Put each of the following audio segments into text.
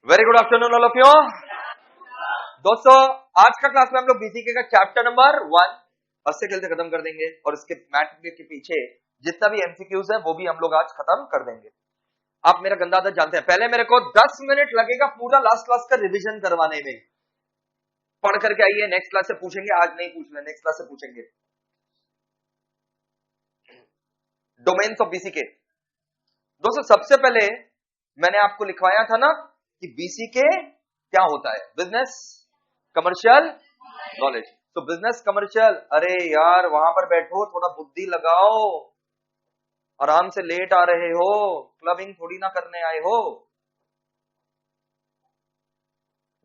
Very good afternoon all of you. दोस्तों आज का क्लास में हम लोग बीसीके का चैप्टर नंबर 1 हंसते खेलते खत्म कर देंगे और इसके मैथ के पीछे जितना भी एमसीक्यूज है वो भी हम लोग आज खत्म कर देंगे। आप मेरा गंदा आदत जानते हैं, पहले मेरे को 10 मिनट लगेगा पूरा लास्ट क्लास का रिवीजन करवाने में। पढ़ करके आइए, नेक्स्ट क्लास से पूछेंगे, आज नहीं पूछ रहे, नेक्स्ट क्लास से पूछेंगे। Domains of BCK. दोस्तों सबसे पहले मैंने आपको लिखवाया था ना कि बीसीके क्या होता है, बिजनेस कमर्शियल नॉलेज। तो बिजनेस कमर्शियल, अरे यार वहां पर बैठो, थोड़ा बुद्धि लगाओ, आराम से लेट आ रहे हो, क्लबिंग थोड़ी ना करने आए हो।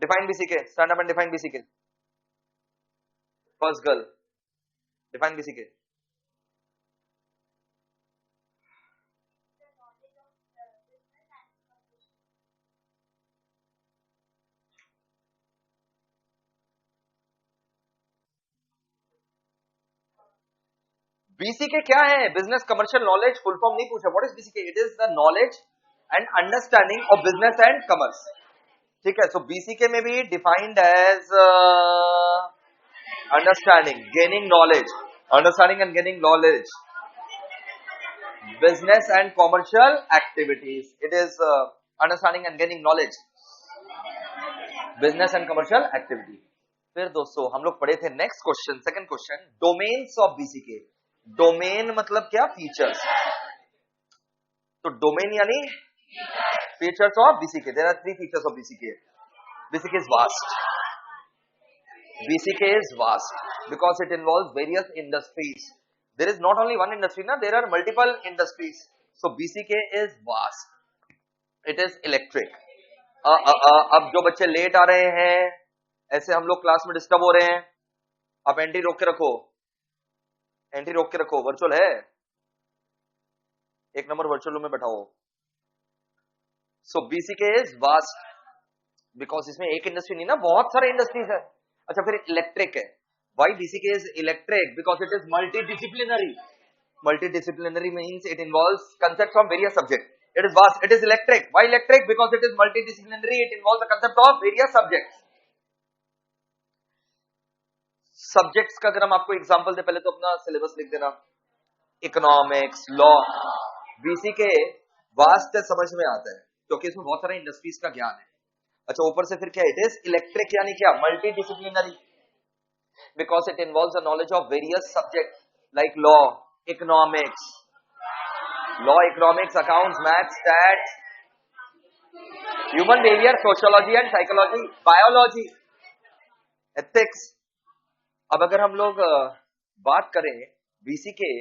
Define BCK, stand up and define BCK. First girl, define BCK. BCK क्या है? Business commercial knowledge, full form नहीं पूछा। What is BCK? It is the knowledge and understanding of business and commerce. ठीक है, सो बीसीके में भी defined as understanding, gaining knowledge, understanding and gaining knowledge, business and commercial activities. It is understanding and gaining knowledge, business and commercial activity. फिर दोस्तों हम लोग पढ़े थे next question, second question, domains of BCK. Domain मतलब क्या? Features. तो domain यानी features of BCK. There are 3 features of BCK. BCK is vast. BCK is vast because it involves various industries. There is not only one industry, na, there are multiple industries. So BCK is vast. It is electric. अब जो बच्चे late आ रहे हैं, ऐसे हम लोग class में disturb हो रहे हैं, आप एंट्री रोक के रखो, एंट्री रोक के रखो। वर्चुअल है, 1 नंबर वर्चुअल रूम में बैठाओ। सो बीसीके इज वास्ट बिकॉज इसमें एक इंडस्ट्री नहीं ना, बहुत सारे इंडस्ट्रीज है। अच्छा फिर इलेक्ट्रिक है। Why BCK is electric? Because it is multidisciplinary. Multidisciplinary means it involves concepts from various subjects. It is vast. It is electric. Why electric? Because it is multidisciplinary. It involves the concept of various subjects. Subjects का अगर हम आपको example दे, पहले तो अपना syllabus लिख देना। Economics, law. BCK vast है, समझ में आता है क्योंकि इसमें बहुत सारे इंडस्ट्रीज का ज्ञान है। अच्छा ऊपर से फिर क्या? इट इज इलेक्ट्रिक यानी क्या? Multidisciplinary, because it involves the knowledge of various subjects like law, economics, accounts, maths, stats, human behavior, sociology and psychology, biology, ethics. अब अगर हम लोग बात करें बीसीके,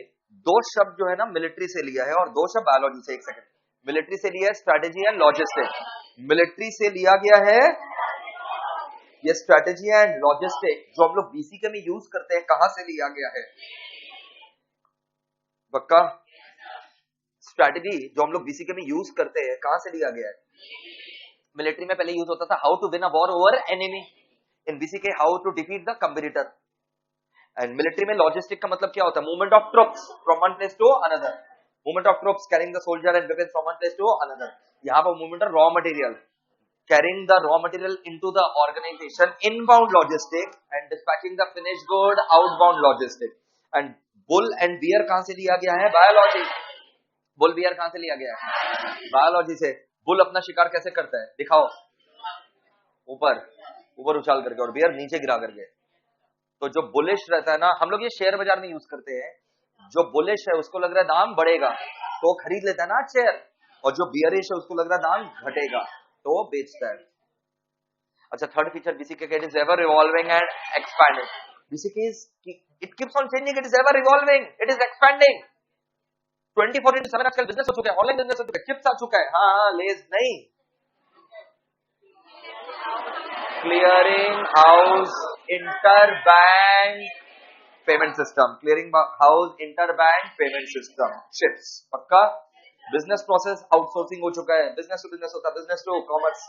2 शब्द जो है ना मिलिट्री से लिया है और 2 शब्द बायोलॉजी से। एक सेकंड, मिलिट्री से लिया है स्ट्रेटेजी एंड लॉजिस्टिक्स। मिलिट्री से लिया गया है ये स्ट्रेटेजी एंड लॉजिस्टिक, जो हम लोग बीसीके में यूज करते हैं, कहां से लिया गया है? पक्का? स्ट्रेटेजी जो हम लोग बीसीके में यूज करते हैं, कहां से लिया गया है? मिलिट्री में पहले यूज होता था how to win a war over enemy, in BCK how to defeat the competitor. And military में लॉजिस्टिक का मतलब क्या होता है? Movement of troops from one place to another, movement of troops carrying the soldier and weapons from one place to another. यहां पर movement of raw material, carrying the raw material into the organization, inbound logistic, and dispatching the finished good, outbound logistic. And bull and bear कहां से लिया गया है? Biology. Bull beer कहां से लिया गया है? बायोलॉजी से। बुल अपना शिकार कैसे करता है? दिखाओ। ऊपर ऊपर उछाल करके, और बियर नीचे गिरा करके। तो जो बुलिश रहता है ना, हम लोग ये शेयर बाजार में यूज करते हैं, जो बुलिश है उसको लग रहा है दाम बढ़ेगा तो खरीद लेता है ना शेयर, और जो बियरिश है उसको लग रहा है दाम घटेगा तो वो बेचता है। अच्छा थर्ड फीचर बीसीके का, it is ever revolving and expanding. BCK is, it keeps on changing, it is ever revolving, it is expanding. 24/7 आजकल बिजनेस हो चुका है, ऑनलाइन बिजनेस हो चुका है, चिप्स आ चुका है। हाँ लेज नहीं, clearing house interbank payment system, clearing house interbank payment system, CHIPS. पक्का? बिजनेस प्रोसेस आउटसोर्सिंग हो चुका है, बिजनेस टू बिजनेस होता है, business to commerce.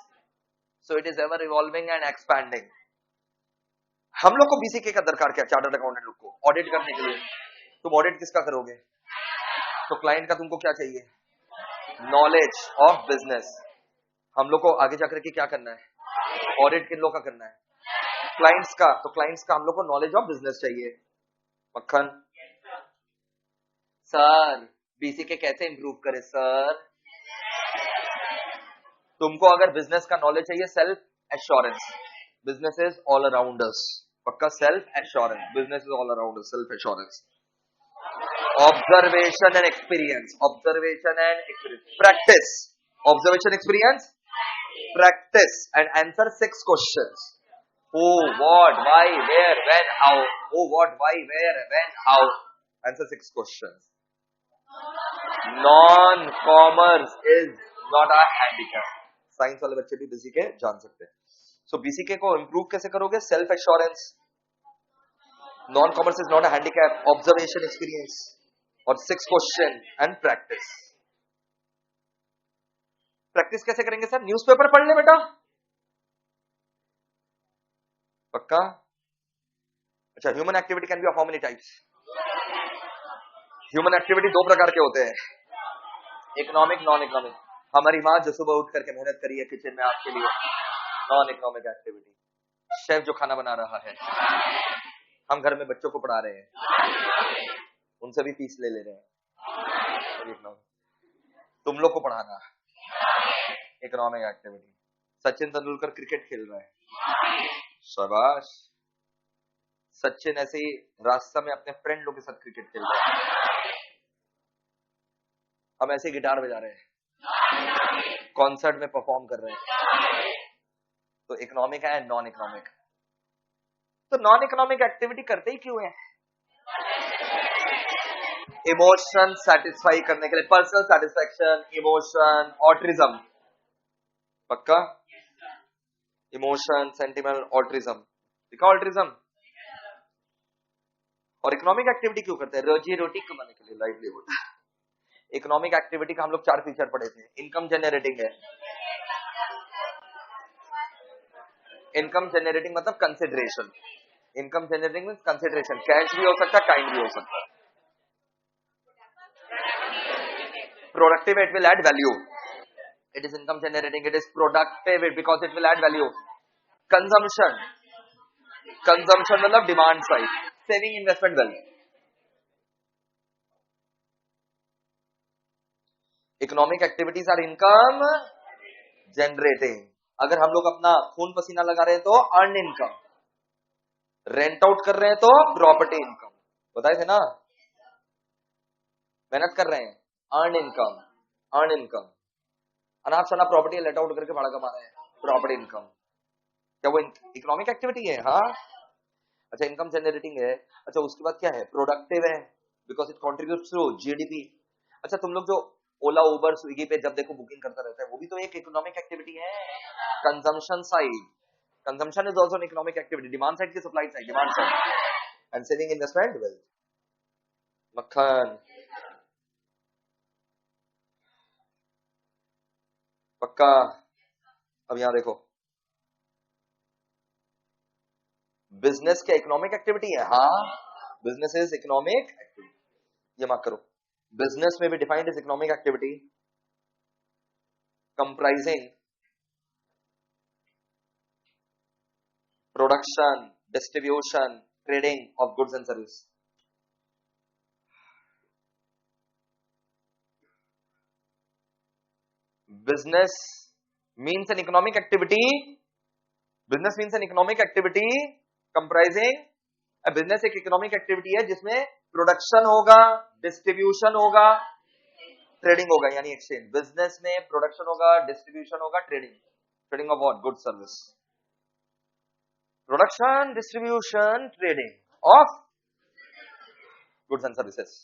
So it is ever evolving and expanding. हम लोग को बीसीके का दरकार क्या? चार्टर्ड अकाउंटेंट लोग को ऑडिट करने के लिए। तुम ऑडिट किसका करोगे? तो क्लाइंट का तुमको क्या चाहिए? Knowledge of business. हम लोग को आगे जाकर के क्या करना है? ऑडिट किन लोग का करना है? क्लाइंट्स का। तो क्लाइंट्स का हम लोग को नॉलेज ऑफ बिजनेस चाहिए। मक्खन सर बीसीके कैसे इंप्रूव करे सर? तुमको अगर बिजनेस का नॉलेज चाहिए, self assurance, business is all around us. पक्का self assurance, business is all around us, self assurance, observation and experience, observation and experience, practice, observation experience practice and answer 6 questions. Who, what, why, where, when, how. Who, what, why, where, when, how. Answer 6 questions. Non-commerce is not a handicap. Science वाले बच्चे भी BCK जान सकते हैं। सो BCK को improve कैसे करोगे? Self assurance, non commerce is not a handicap, observation experience और 6 क्वेश्चन एंड प्रैक्टिस। प्रैक्टिस कैसे करेंगे सर? न्यूज़पेपर पढ़ ले बेटा। पक्का? अच्छा, human activity can be of how many types? Human activity 2 प्रकार के होते हैं, इकोनॉमिक, नॉन इकोनॉमिक। हमारी माँ जो सुबह उठ करके मेहनत करी है किचन में आपके लिए, नॉन इकोनॉमिक एक्टिविटी। शेफ जो खाना बना रहा है, हम घर में बच्चों को पढ़ा रहे हैं, उनसे भी फीस ले रहे हैं। तुम लोग को पढ़ाना, economic activity. Sachin Tendulkar cricket खेल रहा है, शाबाश। सचिन ऐसे ही रास्ता में अपने फ्रेंड लोग के साथ क्रिकेट खेल रहा है, हम ऐसे गिटार बजा रहे हैं, कॉन्सर्ट में परफॉर्म कर रहे हैं। तो इकोनॉमिक है, नॉन इकोनॉमिक। तो नॉन इकोनॉमिक एक्टिविटी करते ही क्यों है? इमोशन सेटिस्फाई करने के लिए, पर्सनल सेटिस्फैक्शन, इमोशन, ऑटिज्म। पक्का? Emotion, sentiment, autism. दिखा ऑटिज्म। और इकोनॉमिक एक्टिविटी क्यों करते हैं? रोजी रोटी कमाने के लिए, लाइवलीहुड। इकोनॉमिक एक्टिविटी का हम लोग 4 फीचर पढ़े थे। इनकम जनरेटिंग है, इनकम जनरेटिंग मतलब consideration, income generating means consideration, cash भी हो सकता है, काइंड भी हो सकता है। Productive, it will add value, it is income generating, it is productive because it will add value. Consumption, consumption मतलब demand side, saving, investment, wealth. Economic activities are income generating. अगर हम लोग अपना खून पसीना लगा रहे हैं तो अर्न इनकम, रेंट आउट कर रहे हैं तो प्रॉपर्टी इनकम, बताए थे ना, मेहनत कर रहे हैं, अर्न इनकम, अर्न इनकम। अनाप शनाप प्रॉपर्टी लेट आउट करके भाड़ा कमा रहे हैं, प्रॉपर्टी इनकम। क्या वो इकोनॉमिक एक्टिविटी है? हाँ। अच्छा, इनकम जनरेटिंग है। अच्छा, उसके बाद क्या है? प्रोडक्टिव है, because it contributes to GDP. अच्छा, तुम लोग जो ओला, उबर, स्विगी पे जब देखो बुकिंग करता रहता है, वो भी तो एक इकोनॉमिक एक्टिविटी है। Consumption side, consumption is also an economic activity. Demand side की supply side, demand side, and saving, investment, wealth. मक्खन पक्का? अब यहां देखो, बिजनेस क्या इकोनॉमिक एक्टिविटी है? हाँ, बिजनेस इज इकोनॉमिक एक्टिविटी, ये मार्क करो। बिजनेस में भी defined is economic activity comprising production, distribution, trading of goods and service. Business means an economic activity. Business means an economic activity comprising a business एक economic activity है जिसमें production होगा, distribution होगा, trading होगा, यानी exchange. Business में production होगा, distribution होगा, trading. Trading of what? Good service. Production, distribution, trading of goods and services.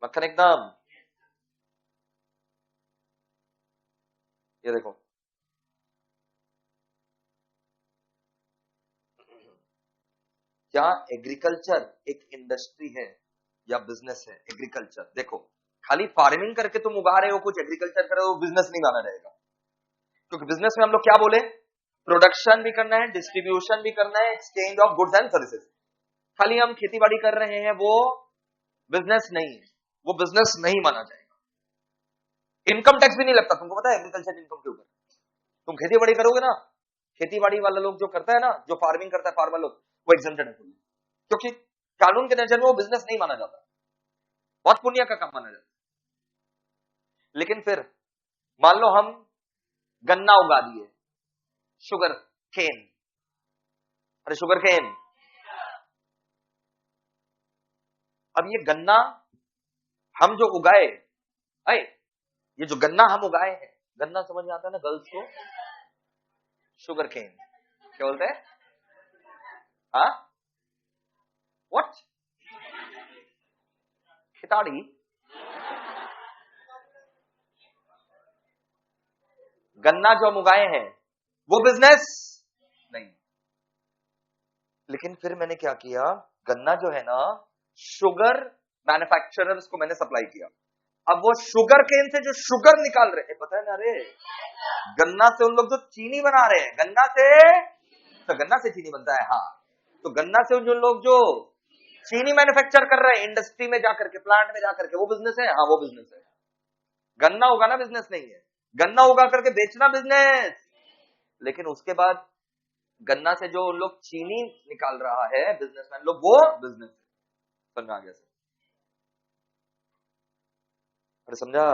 मक्खन एकदम। ये देखो, क्या एग्रीकल्चर एक इंडस्ट्री है या बिजनेस है? एग्रीकल्चर देखो, खाली फार्मिंग करके तुम उगा रहे हो कुछ, एग्रीकल्चर कर रहे हो, बिजनेस नहीं माना जाएगा। क्योंकि बिजनेस में हम लोग क्या बोले? प्रोडक्शन भी करना है, डिस्ट्रीब्यूशन भी करना है, exchange of goods and services. खाली हम खेती बाड़ी कर रहे हैं, वो बिजनेस नहीं है, वो बिजनेस नहीं माना जाएगा। इनकम टैक्स भी नहीं लगता, तुमको पता है एग्रीकल्चर इनकम के ऊपर। तुम खेती बाड़ी करोगे ना, खेती बाड़ी वाला लोग जो करता है ना, जो फार्मिंग करता है फार्मर लोग, वो एग्जेम्प्टेड है, क्योंकि कानून के नजर में वो बिजनेस नहीं माना जाता, बहुत पुण्य का काम माना जाता। लेकिन फिर मान लो हम गन्ना उगा दिए, शुगर केन, अरे शुगर केन, अब ये गन्ना हम जो उगाए, अरे ये जो गन्ना हम उगाए हैं, गन्ना समझ में आता है ना गर्ल्स को, शुगर केन क्या बोलते हैं, हाँ व्हाट, खिताड़ी, गन्ना जो हम उगाए हैं वो बिजनेस नहीं। लेकिन फिर मैंने क्या किया, गन्ना जो है ना, शुगर मैन्युफैक्चरर्स को मैंने सप्लाई किया। अब वो शुगर केन से जो शुगर निकाल रहे हैं, पता है ना, अरे गन्ना से उन लोग जो चीनी बना रहे हैं, गन्ना से, तो गन्ना से चीनी बनता है, हाँ, तो गन्ना से जो लोग जो चीनी मैन्युफैक्चर कर रहे हैं इंडस्ट्री में जाकर के, प्लांट में जाकर के, वो बिजनेस है, हाँ वो बिजनेस है। गन्ना उगाना बिजनेस नहीं है, गन्ना उगा करके बेचना बिजनेस। लेकिन उसके बाद गन्ना से जो उन लोग चीनी निकाल रहा है बिजनेसमैन लोग, वो बिजनेस है। समझ आ गया सर, अरे समझा।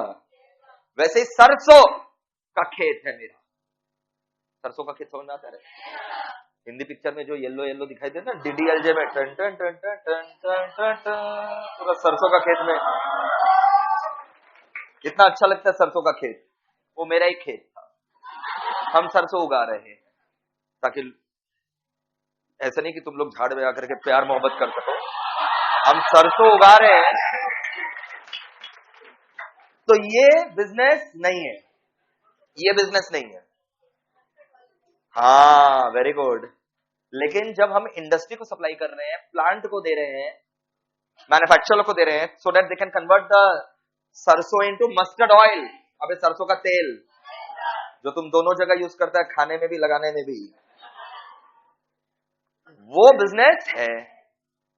वैसे ही सरसों का खेत है मेरा, सरसों का खेत समझ में आता है, हिंदी पिक्चर में जो येलो येलो दिखाई देता है डीडीएलजे में, टन टन टन टन टन टन टन टन, पूरा सरसों का खेत में, इतना अच्छा लगता है सरसों का खेत, वो मेरा ही खेत था। हम सरसों उगा रहे हैं ताकि ऐसा नहीं कि तुम लोग झाड़ में आकर के प्यार मोहब्बत कर सको, हम सरसों उगा रहे हैं, तो ये बिजनेस नहीं है, ये बिजनेस नहीं है, हाँ वेरी गुड। लेकिन जब हम इंडस्ट्री को सप्लाई कर रहे हैं, प्लांट को दे रहे हैं, मैन्युफैक्चरर को दे रहे हैं, so that they can convert the सरसों इनटू मस्टर्ड ऑयल, अबे सरसों का तेल जो तुम दोनों जगह यूज करता है, खाने में भी लगाने में भी, वो बिजनेस है।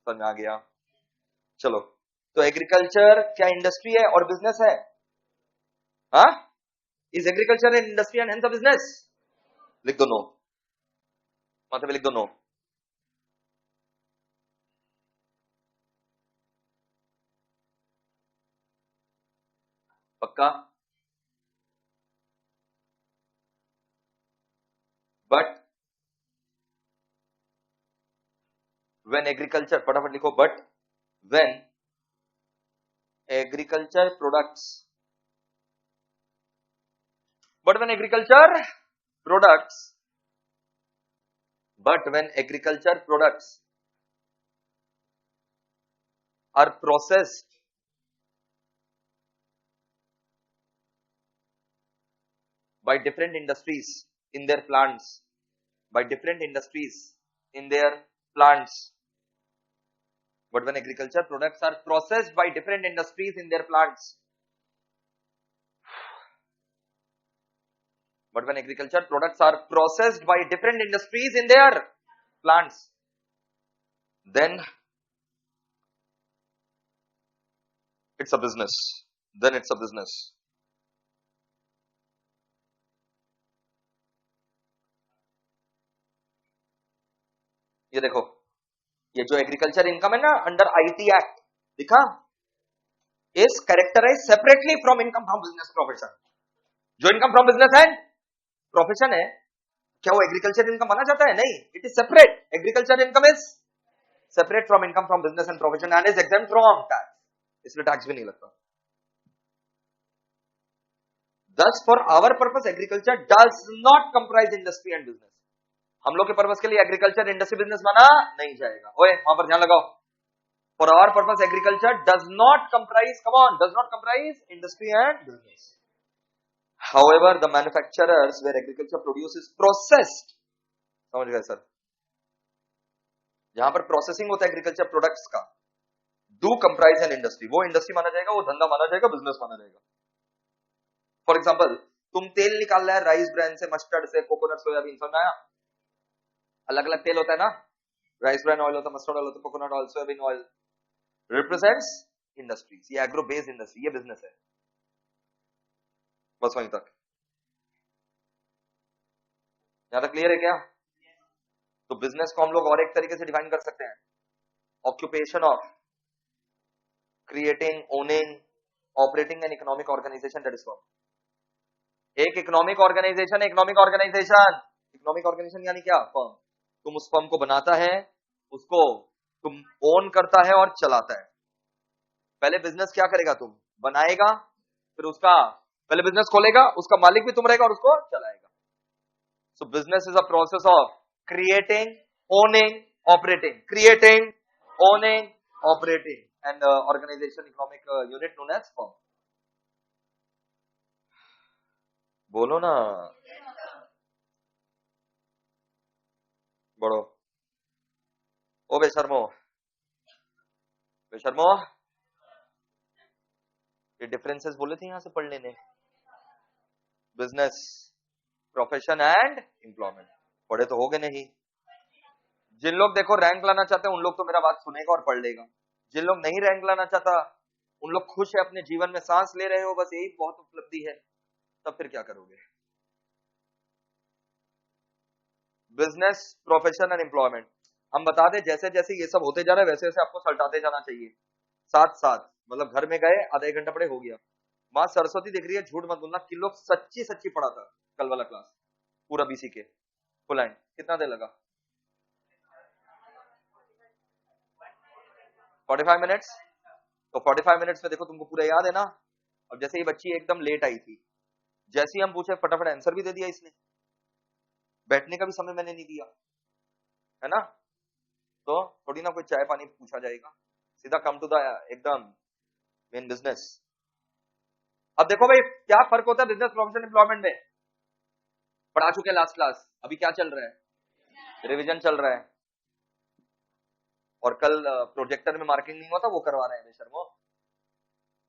समझ आ गया। चलो, तो एग्रीकल्चर क्या इंडस्ट्री है और बिजनेस है? हाँ, is agriculture an industry and hence a business? लिख दो नो, माथे पे लिख दो नो। पक्का? बट व्हेन एग्रीकल्चर, फटाफट लिखो, but when agriculture products, but when agriculture products, but when agriculture products are processed by different industries in their plants, by different industries in their plants, but when agriculture products are processed by different industries in their plants, but when agriculture products are processed by different industries in their plants, then it's a business, then it's a business. ये देखो, ये जो agriculture income है ना under IT act लिखा, is characterise separately from income from business profession. जो income from business and profession है, क्या वो एग्रीकल्चर इनकम माना जाता है? नहीं, it is separate. Agriculture income is separate from income from business and profession and is exempt from tax, इसमें tax भी नहीं लगता। Thus for our purpose agriculture does not comprise industry and business. हम लोग के पर्पस के लिए agriculture industry business माना नहीं जाएगा। ओए वहां पर ध्यान लगाओ, for our purpose agriculture does not comprise, come on, does not comprise industry and business. However the manufacturers where agriculture produce is processed, समझ गए सर? जहां पर प्रोसेसिंग होता है एग्रीकल्चर प्रोडक्ट्स का, डू कंप्राइज एन इंडस्ट्री, वो industry माना जाएगा, वो धंधा माना जाएगा, बिजनेस माना जाएगा। फॉर एग्जाम्पल, तुम तेल निकाल रहा है राइस ब्रांड से, मस्टर्ड से, कोकोनट, सोयाबीन, समझ आया? अलग अलग तेल होता है ना, राइस ब्रांड ऑयल होता है, मस्टर्ड ऑयल होता है, coconut oil, soybean oil, represents industries. ये एग्रो बेस्ड इंडस्ट्री, ये बिजनेस है। बस वहीं तक। यहां तक क्लियर है क्या? तो बिजनेस को हम लोग और एक तरीके से डिफाइन कर सकते हैं, occupation of creating, owning, operating an economic organisation, that is firm. एक इकोनॉमिक ऑर्गेनाइजेशन, इकोनॉमिक ऑर्गेनाइजेशन यानी क्या? फर्म। तुम उस फर्म को बनाता है, उसको तुम ओन करता है और चलाता है। पहले बिजनेस क्या करेगा? तुम बनाएगा, फिर उसका पहले बिजनेस खोलेगा, उसका मालिक भी तुम रहेगा और उसको चलाएगा। So business is a process of creating, owning, operating, creating, owning, operating and organisation economic unit known as firm. बोलो ना, बड़ो। ओ बेशर्मो, बेशर्मो, ये डिफरेंसेस बोले थे यहां से पढ़ लेने, बिजनेस, प्रोफेशन एंड एम्प्लॉयमेंट। पढ़े तो हो गए नहीं। जिन लोग देखो रैंक लाना चाहते हैं उन लोग तो मेरा बात सुनेगा और पढ़ लेगा। जिन लोग नहीं रैंक लाना चाहता, उन लोग खुश है अपने जीवन में, सांस ले रहे हो, बस यही बहुत उपलब्धि है, तब फिर क्या करोगे? Business, profession and employment. हम बता दें जैसे जैसे ये सब होते जा रहा है वैसे वैसे आपको सल्टाते जाना चाहिए साथ साथ। मतलब घर में गए, आधा एक घंटा पढ़े, हो गया। मां सरस्वती दिख रही है, झूठ मत बोलना, किलो सच्ची सच्ची पढ़ा था कल वाला क्लास, पूरा बीसी के फुल एंड। कितना देर लगा? 45 मिनट्स। तो 45 मिनट्स में देखो तुमको पूरा याद है ना। अब जैसे ये बच्ची एकदम लेट आई थी, जैसे ही हम पूछे फटाफट आंसर भी दे दिया इसने, बैठने का भी समय मैंने नहीं दिया, है ना। तो थोड़ी ना कोई चाय पानी पूछा जाएगा, सीधा कम टू द एकदम मेन बिजनेस। अब देखो भाई क्या फर्क होता है बिजनेस, प्रोफेशन, एम्प्लॉयमेंट में। पढ़ा चुके हैं लास्ट क्लास, अभी क्या चल रहा है? रिवीजन चल रहा है। और कल प्रोजेक्टर में मार्किंग नहीं हुआ था, वो करवा रहे हैं बेशर्मो।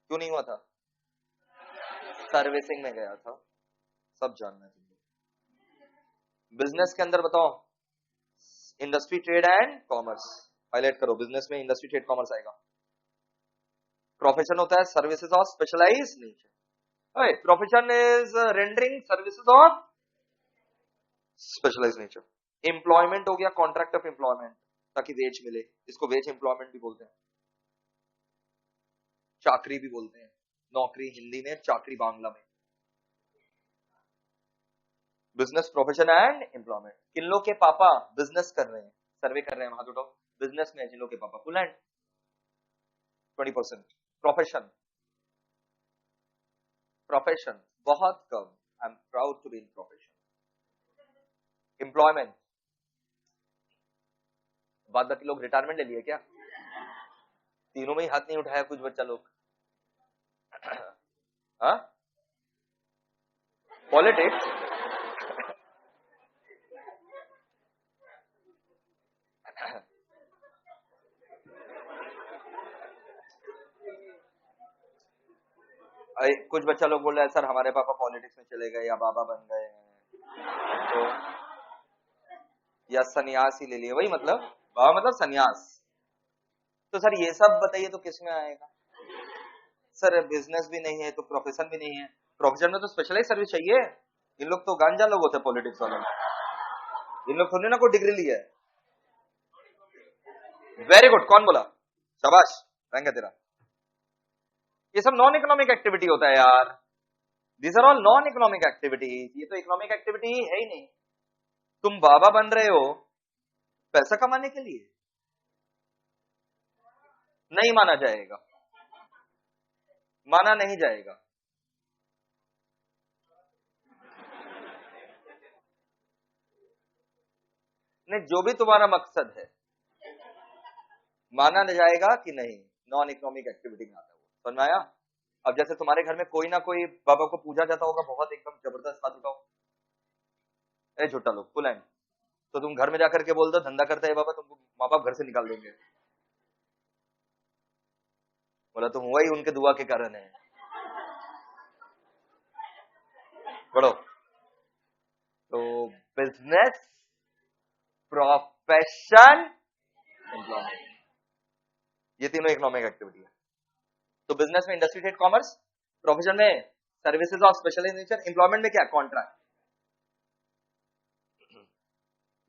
क्यों नहीं हुआ था? सर्विसिंग में गया था, सब जानना है तुमको। बिजनेस के अंदर बताओ, industry, trade and commerce, highlight करो। बिजनेस में इंडस्ट्री, ट्रेड, कॉमर्स आएगा। प्रोफेशन होता है services of specialise nature. Profession is rendering services of specialise nature. Employment हो गया कॉन्ट्रैक्ट ऑफ एम्प्लॉयमेंट, ताकि वेज मिले, इसको वेज एम्प्लॉयमेंट भी बोलते हैं, चाकरी भी बोलते हैं। नौकरी हिंदी में, चाकरी बांग्ला में। Business, profession and employment. किन लोग के पापा बिजनेस कर रहे हैं? सर्वे कर रहे हैं, हाथ उठाओ। बिजनेस में जिन लोग के पापा, फुल एंड 20%। प्रोफेशन, प्रोफेशन बहुत कम, I am proud to be in profession. Employment, बाद बाकी लोग रिटायरमेंट ले लिए क्या? तीनों में ही हाथ नहीं उठाया कुछ बच्चा लोग। हाँ, पॉलिटिक्स। कुछ बच्चा लोग बोल रहा है सर हमारे पापा पॉलिटिक्स में चले गए या बाबा बन गए हैं, तो या सन्यास ही ले लिए, वही मतलब बाबा मतलब सन्यास। तो सर ये सब बताइए तो किस में आएगा? सर बिजनेस भी नहीं है तो प्रोफेशन भी नहीं है। प्रोफेशन में तो स्पेशलाइज सर्विस चाहिए। इन लोग तो गांजा लोग होते हैं पॉलिटिक्स वाले, इन लोग थोड़ी ना कोई डिग्री लिया है। वेरी गुड, कौन बोला? शाबाश, रंग है तेरा। ये सब नॉन इकोनॉमिक एक्टिविटी होता है यार, this are all non economic activities. ये तो इकोनॉमिक एक्टिविटी ही है ही नहीं। तुम बाबा बन रहे हो पैसा कमाने के लिए, नहीं माना जाएगा, माना नहीं जाएगा। नहीं, जो भी तुम्हारा मकसद है, माना जाएगा कि नहीं, नॉन इकोनॉमिक एक्टिविटी में आता है वो। समझ में आया? अब जैसे तुम्हारे घर में कोई ना कोई बाबा को पूजा जाता होगा बहुत एकदम जबरदस्त, हाथ उठाओ। ए झूठा लोग, फुल हैंड। तो तुम घर में जाकर के बोल दो धंधा करता है बाबा, तुमको माँ बाप घर से निकाल देंगे। बोला तुम हुआ ही उनके दुआ के कारण है। बढ़ो। तो बिजनेस, प्रोफेशन, एम्प्लॉयमेंट, ये तीनों इकोनॉमिक एक्टिविटी है। तो बिजनेस में इंडस्ट्री, ट्रेड, कॉमर्स। प्रोफेशन में services of special nature. Employment में क्या? कॉन्ट्रैक्ट।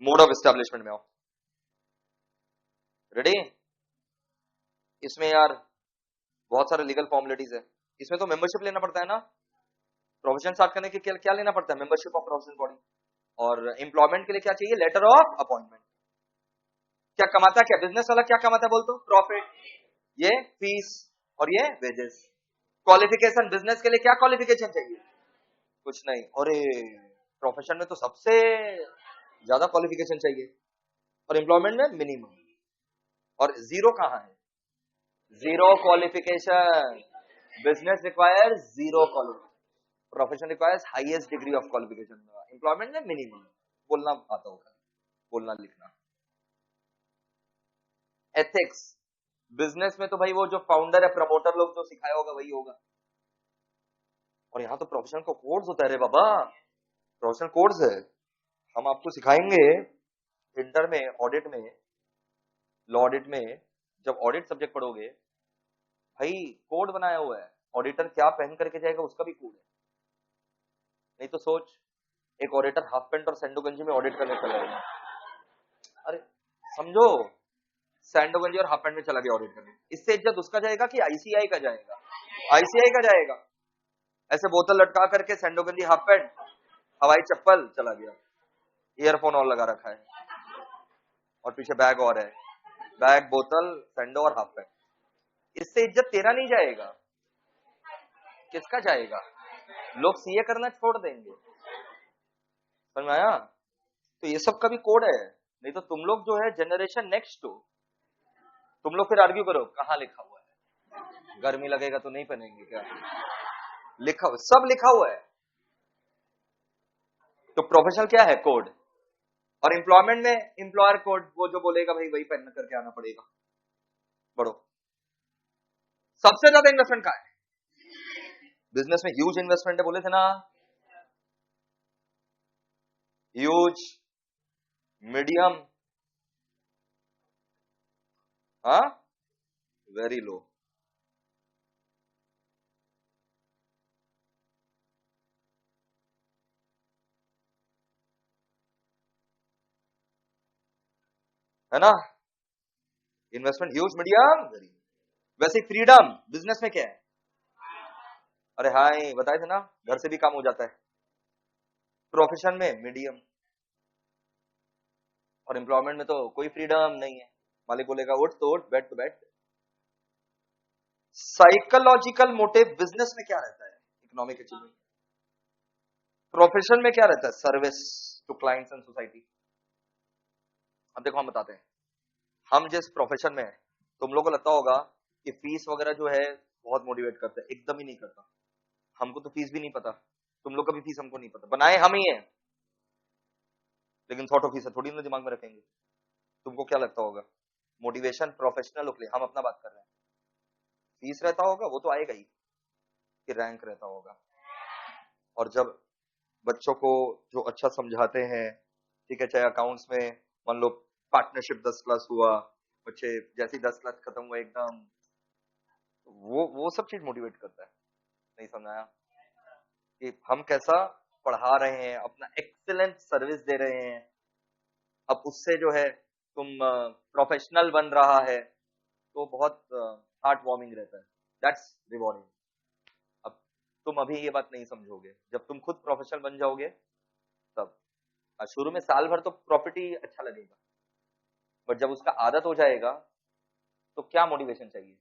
मोड ऑफ एस्टेब्लिशमेंट में आओ। रेडी? इसमें यार बहुत सारे लीगल फॉर्मेलिटीज है। इसमें तो मेंबरशिप लेना पड़ता है ना, प्रोफेशन स्टार्ट करने के क्या लेना पड़ता है? Membership of professional body. और एम्प्लॉयमेंट के लिए क्या चाहिए? Letter of appointment. क्या कमाता है? क्या बिजनेस वाला क्या कमाता है? बोल तो प्रॉफिट, ये फीस और ये वेजेस। क्वालिफिकेशन, बिजनेस के लिए क्या क्वालिफिकेशन चाहिए? कुछ नहीं। अरे प्रोफेशन में तो सबसे ज्यादा क्वालिफिकेशन चाहिए, और एम्प्लॉयमेंट में मिनिमम। और जीरो कहां है? Zero qualification. Business requires zero qualification, profession requires highest degree of qualification. Employment में मिनिमम। बोलना आता होगा, बोलना लिखना। एथिक्स, बिजनेस में तो भाई वो जो फाउंडर है, प्रमोटर लोग जो सिखाया होगा वही होगा। और यहाँ तो प्रोफेशनल को कोड्स होता है रे बाबा, प्रोफेशनल कोड्स है। हम आपको सिखाएंगे इंटर में, ऑडिट में, लॉ ऑडिट में। जब ऑडिट सब्जेक्ट पढ़ोगे भाई, कोड बनाया हुआ है। ऑडिटर क्या पहन करके जाएगा उसका भी कोड है। नहीं तो सोच, एक ऑडिटर हाफ पैंट और सैंडो गंजी में ऑडिट करने चला गया। अरे समझो, सैंडो गंजी और हाफ पैंट में चला गया ऑडिट करने, इससे इज्जत उसका जाएगा कि आईसीआई का जाएगा? आईसीआई का जाएगा। ऐसे बोतल लटका करके सैंडो गंजी, हाफ पैंट, हवाई चप्पल, चला गया। ईयरफोन और लगा रखा है, और पीछे बैग और है, बैग, बोतल, सैंडो और हाफ पैंट। इससे इज्जत तेरा नहीं जाएगा, किसका जाएगा? लोग सीए करना छोड़ देंगे। समझ में आया? तो ये सब का भी कोड है। नहीं तो तुम लोग जो है जनरेशन नेक्स्ट हो, तुम लोग फिर आर्ग्यू करो कहां लिखा हुआ है, गर्मी लगेगा तो नहीं पहनेंगे क्या? लिखा हुआ, सब लिखा हुआ है। तो प्रोफेशनल क्या है? कोड। और एम्प्लॉयमेंट में एम्प्लॉयर कोड, वो जो बोलेगा भाई वही पहन करके आना पड़ेगा। बढ़ो। सबसे ज्यादा इन्वेस्टमेंट कहां है? बिजनेस में ह्यूज इन्वेस्टमेंट है, बोले थे ना। ह्यूज, मीडियम, हाँ, वेरी लो। है ना? Investment huge, medium, very. वैसे फ्रीडम बिजनेस में क्या है? अरे हाय, बताए थे ना, घर से भी काम हो जाता है। प्रोफेशन में मीडियम, और एम्प्लॉयमेंट में तो कोई फ्रीडम नहीं है। मालिक बोलेगा उठ तो उठ, बैठ तो बैठ। साइकोलॉजिकल मोटिव बिजनेस में क्या रहता है? Economic achievement. प्रोफेशन में क्या रहता है? Service to clients and society. अब देखो हम बताते हैं, हम जिस प्रोफेशन में है, तुम लोगों को लगता होगा कि फीस वगैरह जो है बहुत मोटिवेट करता है, एकदम ही नहीं करता। हमको तो फीस भी नहीं पता, तुम लोग का भी फीस हमको नहीं पता, बनाए हम ही है। लेकिन थॉट ऑफ फीस थोड़ी ना दिमाग में रखेंगे। तुमको क्या लगता होगा? मोटिवेशन प्रोफेशनल के लिए, हम अपना बात कर रहे हैं। फीस रहता होगा, वो तो आएगा ही, कि रैंक रहता होगा। और जब बच्चों को जो अच्छा समझाते हैं, ठीक है, चाहे अकाउंट्स में मान लो पार्टनरशिप 10 क्लास हुआ, बच्चे जैसे ही 10 क्लास खत्म हुआ एकदम, वो सब चीज मोटिवेट करता है। नहीं समझाया कि हम कैसा पढ़ा रहे हैं, अपना एक्सीलेंट सर्विस दे रहे हैं। अब उससे जो है तुम प्रोफेशनल बन रहा है, तो बहुत हार्ट वार्मिंग रहता है, दैट्स रिवॉर्डिंग। अब तुम अभी ये बात नहीं समझोगे, जब तुम खुद प्रोफेशनल बन जाओगे तब। शुरू में साल भर तो प्रॉफिट ही अच्छा लगेगा, बट जब उसका आदत हो जाएगा तो क्या मोटिवेशन चाहिए?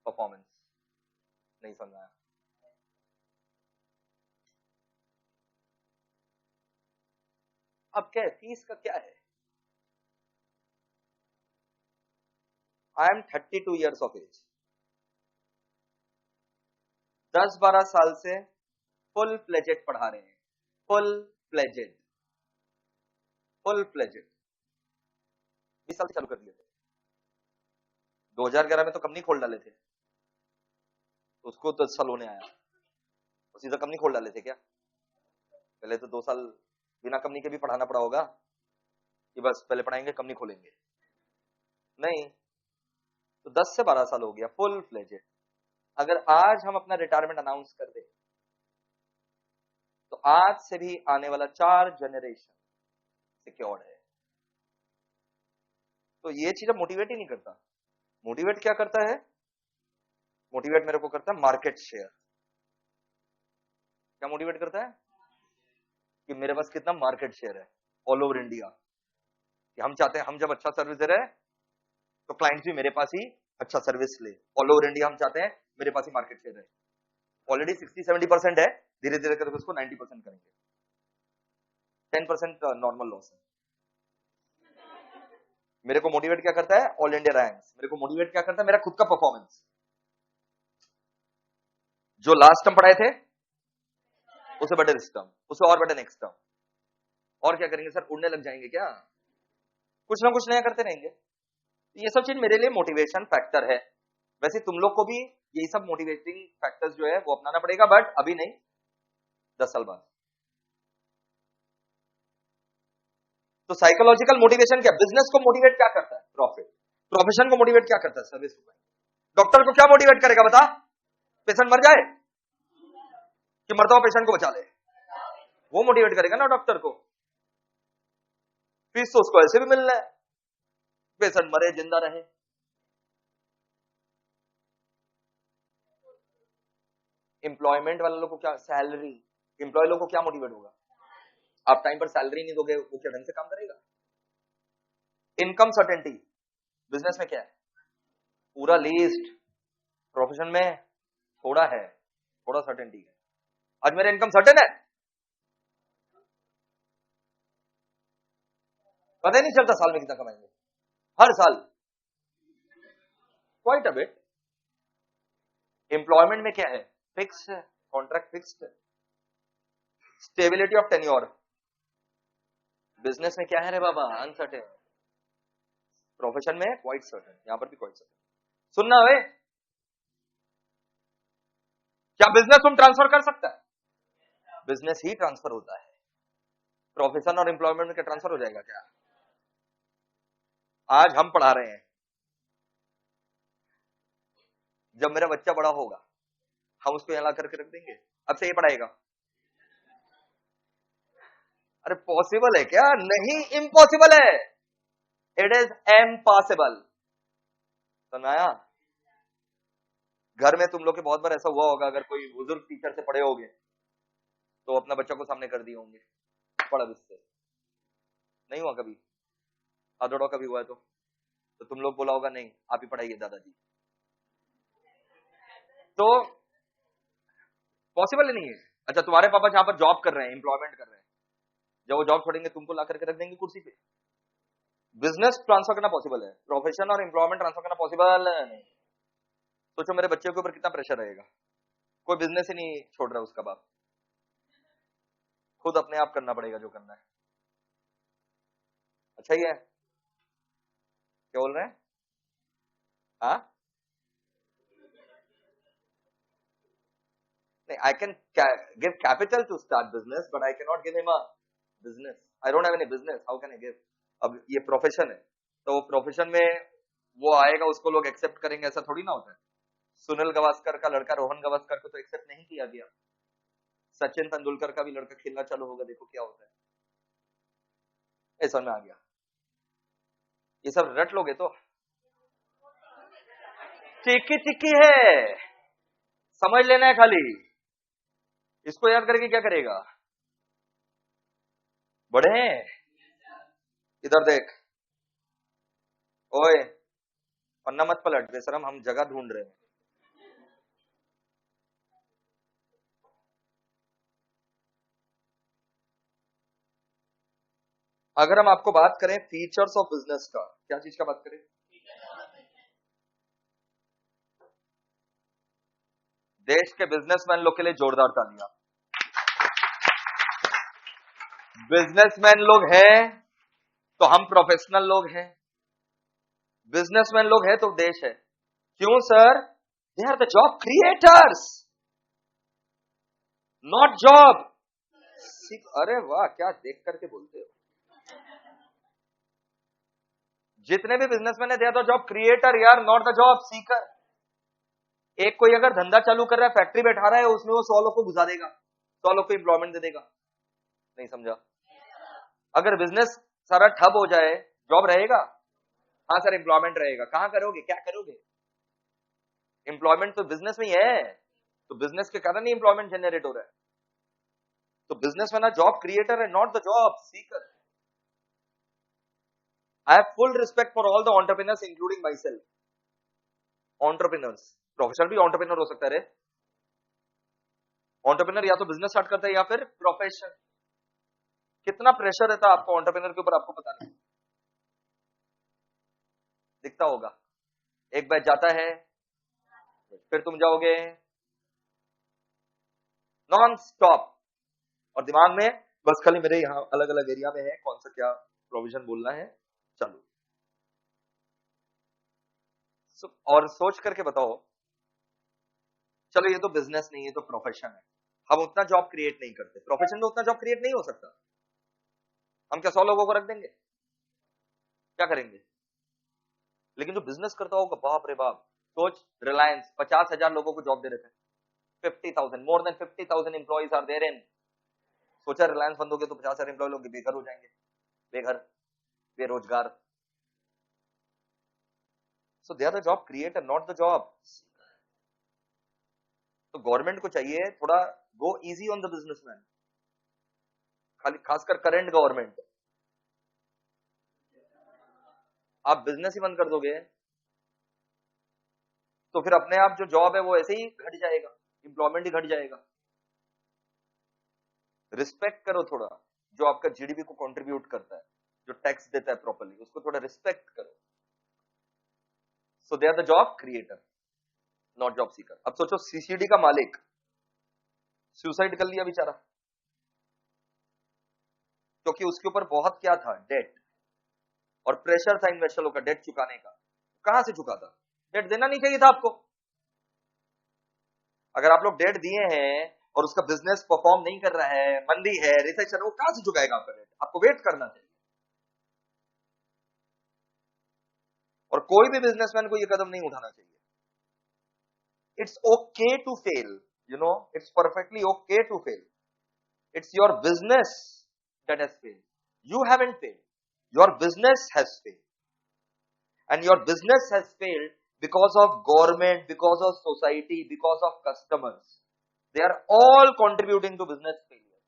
परफॉर्मेंस। नहीं समझाया? अब क्या है, फीस का क्या है? I am 32 years of age, 10-12 साल से फुल प्लेजेड पढ़ा रहे हैं। फुल प्लेजेड, फुल प्लेजेड 20 साल से चालू कर दिए थे। 2011 में तो कंपनी खोल डाले थे, उसको 10 साल होने आया, तो सीधा कंपनी खोल डाले थे क्या? पहले तो 2 साल बिना कंपनी के भी पढ़ाना पड़ा होगा, कि बस पहले पढ़ाएंगे कंपनी खोलेंगे? नहीं। तो 10 से 12 साल हो गया फुल फ्लेजेड। अगर आज हम अपना रिटायरमेंट अनाउंस कर दे, आज से भी आने वाला 4 जनरेशन सिक्योर्ड है। तो ये चीज मोटिवेट ही नहीं करता। मोटिवेट क्या करता है? मोटिवेट मेरे को करता है मार्केट शेयर। क्या मोटिवेट करता है? कि मेरे पास कितना मार्केट शेयर है ऑल ओवर इंडिया। कि हम चाहते हैं हम जब अच्छा सर्विस दे रहे हैं तो क्लाइंट्स भी मेरे पास ही अच्छा सर्विस ले। ऑल ओवर इंडिया हम चाहते हैं मेरे पास ही मार्केट शेयर है। ऑलरेडी 60-70% है, धीरे धीरे करके उसको 90% करेंगे। 10% नॉर्मल लॉस है। मेरे को मोटिवेट क्या करता है? All India ranks. मेरे को मोटिवेट क्या करता है? मेरा खुद का परफॉर्मेंस। जो लास्ट टर्म पढ़ाए थे उसे बेटर इस टर्म, उसे और बेटर नेक्स्ट टर्म। और क्या करेंगे सर? उड़ने लग जाएंगे क्या? कुछ ना कुछ नया करते रहेंगे। ये सब चीज मेरे लिए मोटिवेशन फैक्टर है। वैसे तुम लोग को भी यही सब मोटिवेटिंग फैक्टर्स जो है वो अपनाना पड़ेगा, बट अभी नहीं, 10 साल बाद। तो साइकोलॉजिकल मोटिवेशन क्या? बिजनेस को मोटिवेट क्या करता है? प्रॉफिट। प्रोफेशन को मोटिवेट क्या करता है? Service provide. डॉक्टर को क्या मोटिवेट करेगा बता? पेशेंट मर जाए कि मरता हुआ पेशेंट को बचा ले, वो मोटिवेट करेगा ना डॉक्टर को। फीस तो उसको ऐसे भी मिलना है, पेशेंट मरे जिंदा रहे। एम्प्लॉयमेंट वाले लोगों को क्या? सैलरी। एम्प्लॉय लोगों को क्या मोटिवेट होगा? आप टाइम पर सैलरी नहीं दोगे, वो क्या ढंग से काम करेगा? Income certainty. बिजनेस में क्या है? पूरा लिस्ट। प्रोफेशन में थोड़ा है, थोड़ा सर्टेनिटी है। आज मेरा इनकम सर्टेन है, पता ही नहीं चलता साल में कितना कमाएंगे। हर साल क्वाइट अ बिट। एम्प्लॉयमेंट में क्या है? फिक्स है, कॉन्ट्रैक्ट फिक्स्ड है, स्टेबिलिटी ऑफ टेन्योर। बिजनेस में क्या है रे बाबा? अनसर्टेन। प्रोफेशन में क्वाइट सर्टेन, यहां पर भी क्वाइट सर्टेन। सुनना है, क्या बिजनेस तुम ट्रांसफर कर सकता है? बिजनेस ही ट्रांसफर होता है। प्रोफेशन और एम्प्लॉयमेंट में क्या ट्रांसफर हो जाएगा क्या? आज हम पढ़ा रहे हैं, जब मेरा बच्चा बड़ा होगा हम उसको यहां ला करके रख देंगे, अब से ये पढ़ाएगा। अरे पॉसिबल है क्या? नहीं, इम्पॉसिबल है। It is impossible. सुनाया? घर में तुम लोग के बहुत बार ऐसा हुआ होगा, अगर कोई बुजुर्ग टीचर से पढ़े होंगे तो अपना बच्चा को सामने कर दिए होंगे, पढ़ अब इससे। नहीं हुआ कभी? हाथ कभी हुआ है तो तुम लोग बोला होगा नहीं आप ही पढ़ाइए दादाजी। तो पॉसिबल ही नहीं है। अच्छा, तुम्हारे पापा जहां पर जॉब कर रहे हैं, एम्प्लॉयमेंट कर रहे हैं, जब वो जॉब छोड़ेंगे तुमको ला करके रख देंगे कुर्सी पे। बिजनेस ट्रांसफर करना पॉसिबल है, प्रोफेशन और एम्प्लॉयमेंट ट्रांसफर करना पॉसिबल नहीं। सोचो मेरे बच्चे के ऊपर कितना प्रेशर रहेगा। कोई बिजनेस ही नहीं छोड़ रहा उसका बाप, खुद अपने आप करना पड़ेगा जो करना है। अच्छा ही है, क्या बोल रहे हैं? हाँ, नहीं, I can give capital to start business, but I can not give him a business. I don't have any business, how can I give? अब ये प्रोफेशन है, तो प्रोफेशन में वो आएगा, उसको लोग एक्सेप्ट करेंगे, ऐसा थोड़ी ना होता है। सुनील गावस्कर का लड़का रोहन गावस्कर को तो एक्सेप्ट नहीं किया गया। सचिन तेंदुलकर का भी लड़का खेलना चालू होगा, देखो क्या होता है। समझ में आ गया? ये सब रट लोगे तो चिक्की चिक्की है, समझ लेना है खाली। इसको याद करके क्या करेगा? बड़े इधर देख, ओए पन्ना मत पलट बेशरम, हम जगह ढूंढ रहे हैं। अगर हम आपको बात करें फीचर्स ऑफ बिजनेस का, क्या चीज का बात करें? देश के बिजनेसमैन लोग के लिए जोरदार तालियां। बिजनेसमैन लोग हैं तो हम प्रोफेशनल लोग हैं, बिजनेसमैन लोग हैं तो देश है। क्यों sir? They are the job creators, not job. अरे वाह, क्या देख करके बोलते हो। जितने भी बिजनेसमैन है they are the job creator यार, नॉट द जॉब सीकर। एक कोई अगर धंधा चालू कर रहा है, फैक्ट्री बैठा रहा है, उसमें वो 100 लोग को घुसा देगा, 100 लोग को एम्प्लॉयमेंट दे देगा? नहीं समझा। अगर बिजनेस सारा ठप हो जाए, जॉब रहेगा? हाँ सर एम्प्लॉयमेंट रहेगा। कहां करोगे, क्या करोगे? एम्प्लॉयमेंट तो बिजनेस में ही है, तो बिजनेस के कारण ही एम्प्लॉयमेंट जनरेट हो रहा है। तो बिजनेस में ना जॉब क्रिएटर है, not the job Sikar. I have full respect for all the entrepreneurs including my self. Entrepreneurs, professional भी एंटरप्रेन्योर हो सकता है रे। एंटरप्रेन्योर या तो बिजनेस स्टार्ट करता है या फिर प्रोफेशन। कितना प्रेशर रहता है आपको एंटरप्रेन्योर के ऊपर, आपको पता नहीं दिखता होगा। एक बैच जाता है, फिर तुम जाओगे नॉन स्टॉप, और दिमाग में बस खाली मेरे यहां अलग अलग एरिया में है, कौन सा क्या प्रोविजन बोलना है, चलो। और सोच करके बताओ, चलो ये तो बिजनेस नहीं है, तो प्रोफेशन है, हम उतना जॉब क्रिएट नहीं करते, प्रोफेशन में उतना जॉब क्रिएट नहीं हो सकता। हम क्या 100 लोगों को रख देंगे? क्या करेंगे? लेकिन जो बिजनेस करता होगा, बाप रे बाप, सोच रिलायंस 50,000 लोगों को जॉब दे रहे थे, 50,000, more than 50,000 employees are there in. सोचा रिलायंस बंद हो गया तो 50,000 एम्प्लॉय लोग बेघर हो जाएंगे, बेघर, बेरोजगार। So they are the job creator, not the job. तो गवर्नमेंट को चाहिए थोड़ा go easy on the businessman, खाली खासकर करंट गवर्नमेंट। आप बिजनेस ही बंद कर दोगे तो फिर अपने आप जो जॉब है वो ऐसे ही घट जाएगा, एम्प्लॉयमेंट ही घट जाएगा। रिस्पेक्ट करो थोड़ा, जो आपका जीडीपी को कंट्रीब्यूट करता है, जो टैक्स देता है प्रॉपर्ली, उसको थोड़ा रिस्पेक्ट करो। So they are the job creator, not job seeker. अब सोचो सीसीडी का मालिक सुसाइड कर लिया बेचारा, क्योंकि उसके ऊपर बहुत क्या था, डेट, और प्रेशर था इन्वेस्टरों का डेट चुकाने का। कहां से चुकाता? डेट देना नहीं चाहिए था आपको। अगर आप लोग डेट दिए हैं और उसका बिजनेस परफॉर्म नहीं कर रहा है, मंदी है, रिसेशन, वो कहां से चुकाएगा आपका डेट? आपको वेट करना चाहिए। और कोई भी बिजनेसमैन को यह कदम नहीं उठाना चाहिए। It's okay to fail, you know, it's perfectly okay to fail. It's your business that has failed, you haven't failed, your business has failed, and your business has failed because of government, because of society, because of customers. They are all contributing to business failure,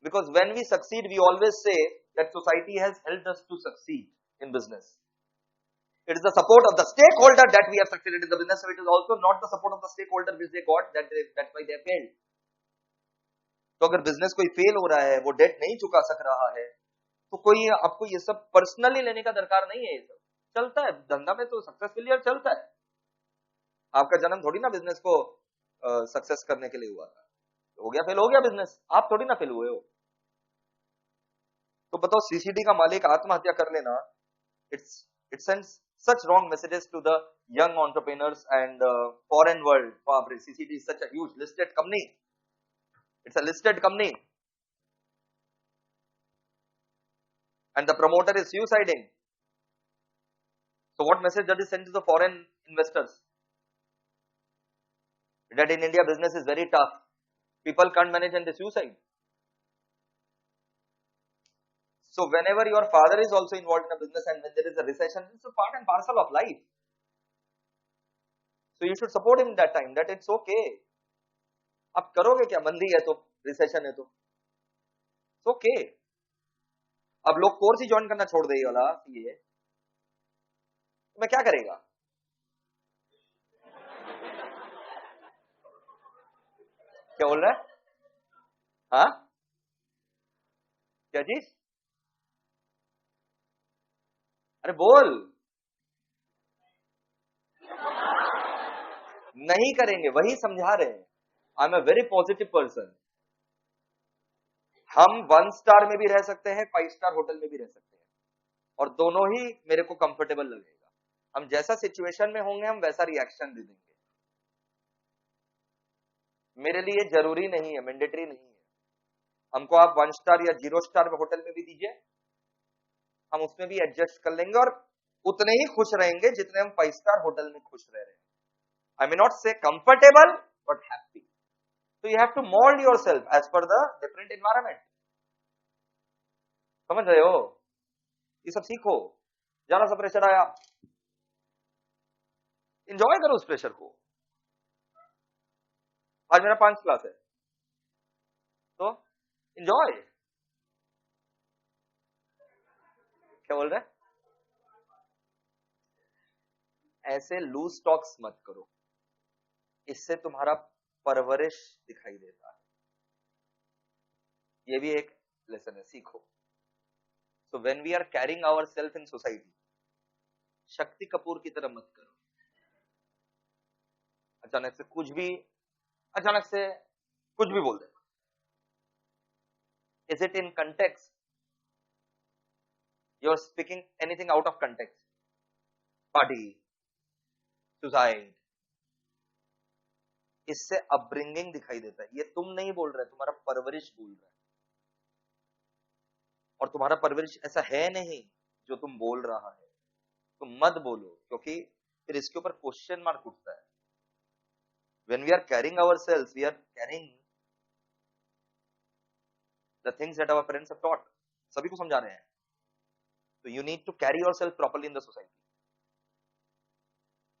because when we succeed we always say that society has helped us to succeed in business. It is the support of the stakeholder that we have succeeded in the business, so it is also not the support of the stakeholder which they got, that's why they have failed. तो अगर business कोई fail हो रहा है, वो date नहीं चुका सक रहा है, तो कोई आपको ये सब पर्सनली लेने का दरकार नहीं है। ये सब चलता है धंधा में, तो सक्सेस फेलियर चलता है। आपका जन्म थोड़ी ना बिजनेस को सक्सेस करने के लिए हुआ था, हो गया फेल, हो गया बिजनेस, आप थोड़ी ना फेल हुए हो। तो बताओ सीसीडी का मालिक आत्महत्या कर लेना, it sends such wrong messages to the young entrepreneurs and foreign world. Baap re, CCD is such a huge listed company. It's a listed company. And the promoter is suiciding. So what message does it send to the foreign investors? That in India business is very tough. People can't manage and they suicide. So whenever your father is also involved in a business and when there is a recession, it's a part and parcel of life. So you should support him in that time, that it's okay. आप करोगे क्या, मंदी है तो, recession है तो, it's okay. अब लोग कोर्स ही ज्वाइन करना छोड़ दे वाला ये, तो मैं क्या करेगा? क्या बोल रहा है? हाँ, क्या चीज? अरे बोल। नहीं करेंगे, वही समझा रहे हैं। I am a very positive person. हम 1 स्टार में भी रह सकते हैं, 5 स्टार होटल में भी रह सकते हैं, और दोनों ही मेरे को कंफर्टेबल लगेगा। हम जैसा सिचुएशन में होंगे हम वैसा रिएक्शन दे देंगे। मेरे लिए जरूरी नहीं है, मैंडेटरी नहीं है। हमको आप 1 स्टार या 0 स्टार होटल में भी दीजिए, हम उसमें भी एडजस्ट कर लेंगे और उतने ही खुश रहेंगे जितने हम 5 स्टार होटल में खुश रह रहे हैं। I may not say comfortable but happy. तो you have to mould yourself as per the different environment. समझ रहे हो? ये सब सीखो। जरा सा प्रेशर आया, एंजॉय करो उस प्रेशर को। आज मेरा 5 क्लास है तो एंजॉय। क्या बोल रहे हैं? ऐसे लूज टॉक्स मत करो, इससे तुम्हारा परवरिश दिखाई देता है। ये भी एक लेसन है, सीखो। So when we are carrying ourself in society, Shakti Kapoor की तरह मत करो। अचानक से कुछ भी बोल देना। Is it in context? You are speaking anything out of context, party, suicide, इससे अपब्रिंगिंग दिखाई देता है। ये तुम नहीं बोल रहे, तुम्हारा परवरिश बोल रहा है। और तुम्हारा परवरिश ऐसा है नहीं जो तुम बोल रहा है, तुम मत बोलो, क्योंकि फिर इसके ऊपर क्वेश्चन मार्क उठता है। When we are carrying ourselves, we are carrying the things that our parents have taught. सभी को समझा रहे हैं। तो you need to carry yourself properly in the society.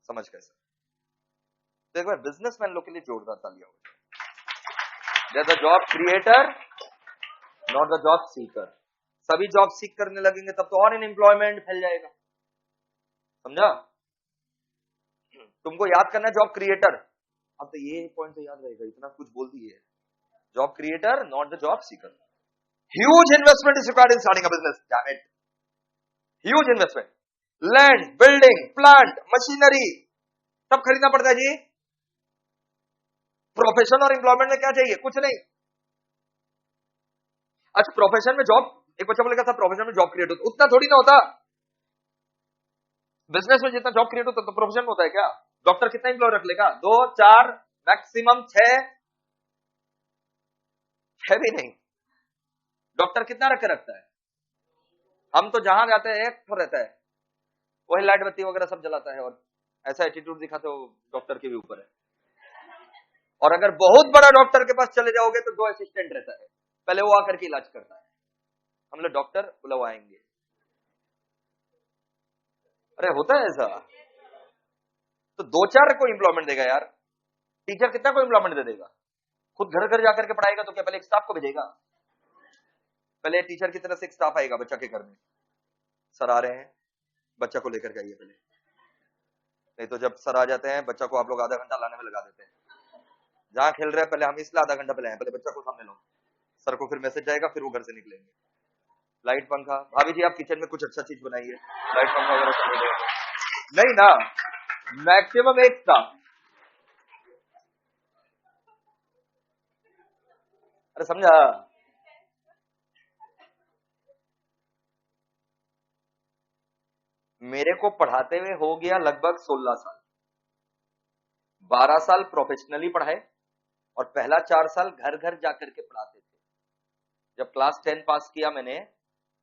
समझ कैसे? तो एक बार बिजनेसमैन लोग के लिए जोरदार तालियां हो। They are the job creator, not the job seeker. सभी जॉब सीख करने लगेंगे तब तो और अनएम्प्लॉयमेंट फैल जाएगा। समझा? तुमको याद करना है जॉब क्रिएटर। अब तो ये पॉइंट तो याद रहेगा, इतना कुछ बोल दिए। Job creator, not the job Sikar. Huge investment is required in starting a business. Damn it, huge investment. Land, building, plant, machinery सब खरीदना पड़ता है जी। प्रोफेशन और एम्प्लॉयमेंट में क्या चाहिए? कुछ नहीं। अच्छा, प्रोफेशन में जॉब, एक बच्चा बोलेगा था प्रोफेशन में जॉब क्रिएट होता, उतना थोड़ी ना होता। बिजनेस में जितना जॉब क्रिएट होता तो प्रोफेशन में होता है क्या? डॉक्टर कितना एम्प्लॉय रख लेगा? 2, 4, मैक्सिमम 6 भी नहीं। डॉक्टर कितना रखता है? हम तो जहां जाते हैं एक तो रहता है, वही लाइट बत्ती वगैरह सब जलाता है, और ऐसा एटीट्यूड दिखाते हो डॉक्टर के भी ऊपर है। और अगर बहुत बड़ा डॉक्टर के पास चले जाओगे तो 2 असिस्टेंट रहता है, पहले वो आकर के इलाज करता है। हम लोग डॉक्टर बुलवाएंगे। अरे होता है ऐसा। तो 2-4 को एम्प्लॉयमेंट देगा यार। टीचर कितना को एम्प्लॉयमेंट दे देगा? खुद घर घर जाकर के पढ़ाएगा तो क्या पहले एक स्टाफ को भेजेगा? पहले टीचर की तरफ से एक स्टाफ आएगा बच्चा के घर में, सर आ रहे हैं, बच्चा को लेकर के आइए पहले। नहीं तो जब सर आ जाते हैं बच्चा को आप लोग आधा घंटा लाने में लगा देते हैं। जहां खेल रहे हैं पहले हम इसलिए आधा घंटा पहले आए, पहले बच्चा को सामने लो, सर को फिर मैसेज जाएगा, फिर वो घर से निकलेंगे। लाइट पंखा, भाभी जी आप किचन में कुछ अच्छा चीज बनाइए, लाइट पंखा वगैरह नहीं ना, मैक्सिमम एक स्टाफ। अरे समझा? मेरे को पढ़ाते हुए हो गया लगभग 16 साल। 12 साल प्रोफेशनली पढ़ाए और पहला 4 साल घर घर जाकर के पढ़ाते थे। जब क्लास 10 पास किया मैंने,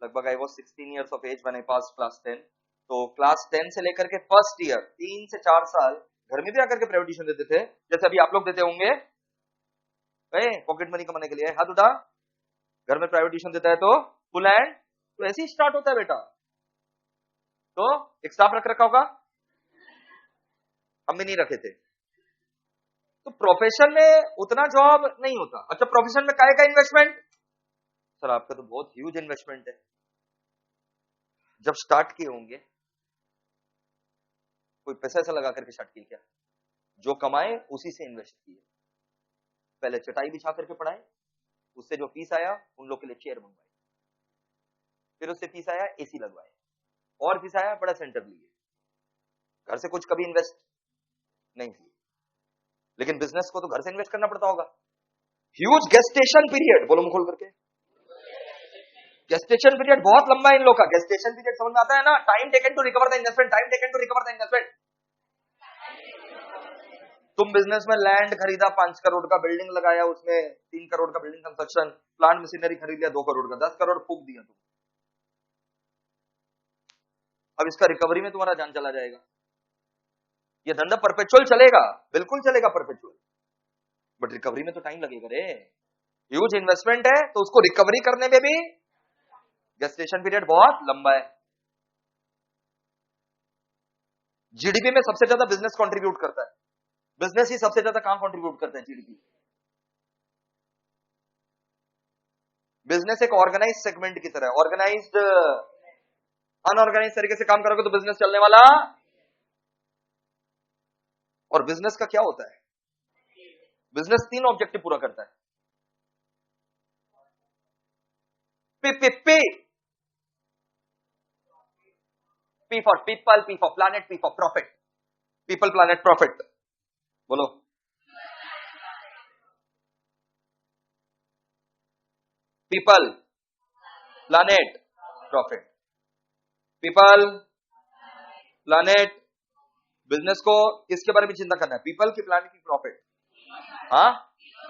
लगभग I was 16 years of age when I pass class 10। तो क्लास 10 से लेकर के फर्स्ट ईयर 3 से 4 साल घर में भी आकर के प्राइवेट ट्यूशन देते थे, जैसे अभी आप लोग देते होंगे। पॉकेट मनी कमाने के लिए हाथ उठा, घर में प्राइवेट ट्यूशन देता है तो फुल हैंड। तो ऐसे ही स्टार्ट होता है बेटा। तो एक स्टाफ रख रखा होगा, हम भी नहीं रखे थे। तो प्रोफेशन में उतना जॉब नहीं होता। अच्छा, प्रोफेशन में काय का इन्वेस्टमेंट? सर आपका तो बहुत ह्यूज इन्वेस्टमेंट है। जब स्टार्ट किए होंगे कोई पैसा ऐसा लगा करके स्टार्ट किए क्या? जो कमाए उसी से इन्वेस्ट किए। पहले चटाई बिछा करके पढ़ाए, उससे जो फीस आया उन लोग के लिए चेयर मंगवाए, फिर उससे फीस आया एसी लगवाए, और फीस आया बड़ा सेंटर लिए। घर से कुछ कभी इन्वेस्ट नहीं किए, लेकिन बिजनेस को तो घर से इन्वेस्ट करना पड़ता होगा। ह्यूज गेस्टेशन पीरियड, बोलो मुंह खोल करके। गेस्टेशन पीरियड बहुत लंबा है इन लोग का। गेस्टेशन पीरियड समझ में आता है ना? Time taken to recover the investment, time taken to recover the investment. तुम बिजनेस में लैंड खरीदा 5 करोड़ का, बिल्डिंग लगाया, उसमें 3 करोड़ का बिल्डिंग कंस्ट्रक्शन, प्लांट मशीनरी खरीद लिया 2 करोड़ का, 10 करोड़ फूक दिया तुम। अब इसका रिकवरी में तुम्हारा जान चला जाएगा। ये धंधा परपेचुअल चलेगा? बिल्कुल चलेगा परपेचुअल। बट रिकवरी में तो टाइम लगेगा रे। ह्यूज इन्वेस्टमेंट है तो उसको रिकवरी करने में भी गेस्टेशन पीरियड बहुत लंबा है। जीडीपी में सबसे ज्यादा बिजनेस कंट्रीब्यूट करता है, बिजनेस ही सबसे ज्यादा कहां कंट्रीब्यूट करता है जीडीपी। बिजनेस एक ऑर्गेनाइज सेगमेंट की तरह है, ऑर्गेनाइज्ड अनऑर्गेनाइज तरीके से काम करोगे तो बिजनेस चलने वाला। और बिजनेस का क्या होता है, बिजनेस 3 ऑब्जेक्टिव पूरा करता है। P P P P for people, P for planet, P for profit. People planet profit, बोलो। People planet profit, people planet. Business को किसके बारे में चिंता करना है, पीपल की, प्लैनेट की, प्रॉफिट। हाँ,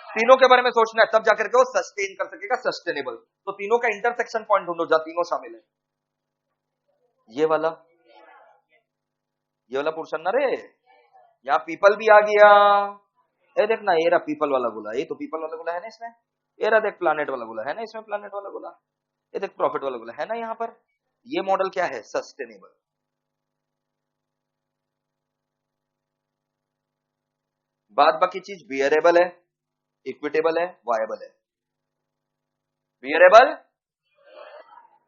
तीनों के बारे में सोचना है, तब जाकर के वो सस्टेन कर सकेगा, सस्टेनेबल। तो तीनों का इंटरसेक्शन पॉइंट ढूंढो जहां तीनों शामिल है। ये वाला, ये वाला पोर्शन ना रे, यहाँ पीपल भी आ गया। ये देखना, ये रहा पीपल वाला बोला, ये तो पीपल वाला बोला है ना इसमें। ये रहा देख प्लैनेट वाला बोला है ना इसमें, प्लैनेट वाला बोला। ये देख प्रॉफिट वाला बोला है ना यहाँ पर। ये मॉडल क्या है, सस्टेनेबल। बाद बाकी चीज बियरेबल है, इक्विटेबल है, वायबल है। बियरेबल,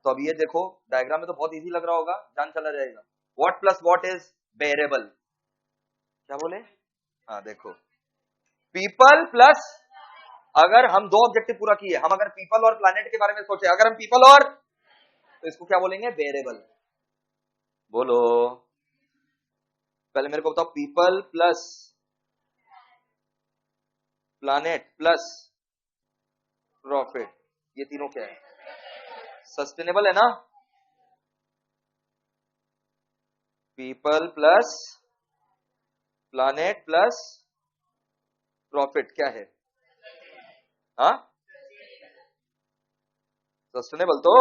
तो अब ये देखो डायग्राम में तो बहुत इजी लग रहा होगा, जान चला जाएगा। व्हाट प्लस व्हाट इज बेयरेबल, क्या बोले। हाँ देखो, पीपल प्लस, अगर हम 2 ऑब्जेक्टिव पूरा किए, हम अगर पीपल और प्लैनेट के बारे में सोचे, अगर हम पीपल और, तो इसको क्या बोलेंगे, बेयरेबल। बोलो, पहले मेरे को बताओ, people plus planet plus profit, ये तीनों क्या है, सस्टेनेबल है ना। People plus planet plus profit क्या है, हाँ सस्टेनेबल। तो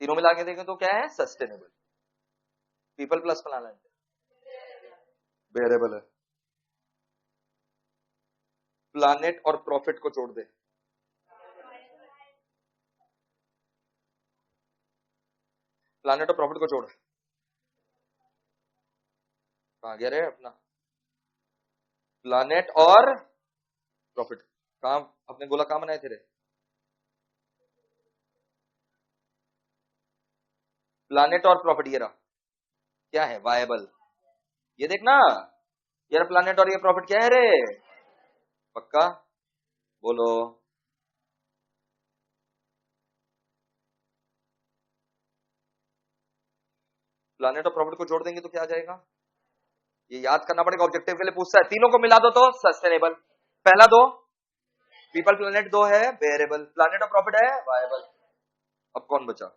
तीनों मिला के देखें तो क्या है, sustainable. People plus planet variable है, प्लैनेट और प्रॉफिट को जोड़ दे, प्लैनेट और प्रॉफिट को जोड़, कहां गया रे अपना, प्लैनेट और प्रॉफिट। कहां अपने गोला कहां बनाए थे रे, प्लैनेट और प्रॉफिट, ये रहा क्या है, वायबल। ये देखना, ये प्लैनेट और ये प्रॉफिट क्या है रे, पक्का, बोलो। प्लैनेट और प्रॉफिट को जोड़ देंगे तो क्या आ जाएगा, ये याद करना पड़ेगा, ऑब्जेक्टिव के लिए पूछता है। तीनों को मिला दो तो सस्टेनेबल, पहला 2 पीपल प्लैनेट 2 है वेरिएबल, प्लैनेट और प्रॉफिट है वायबल। अब कौन बचा,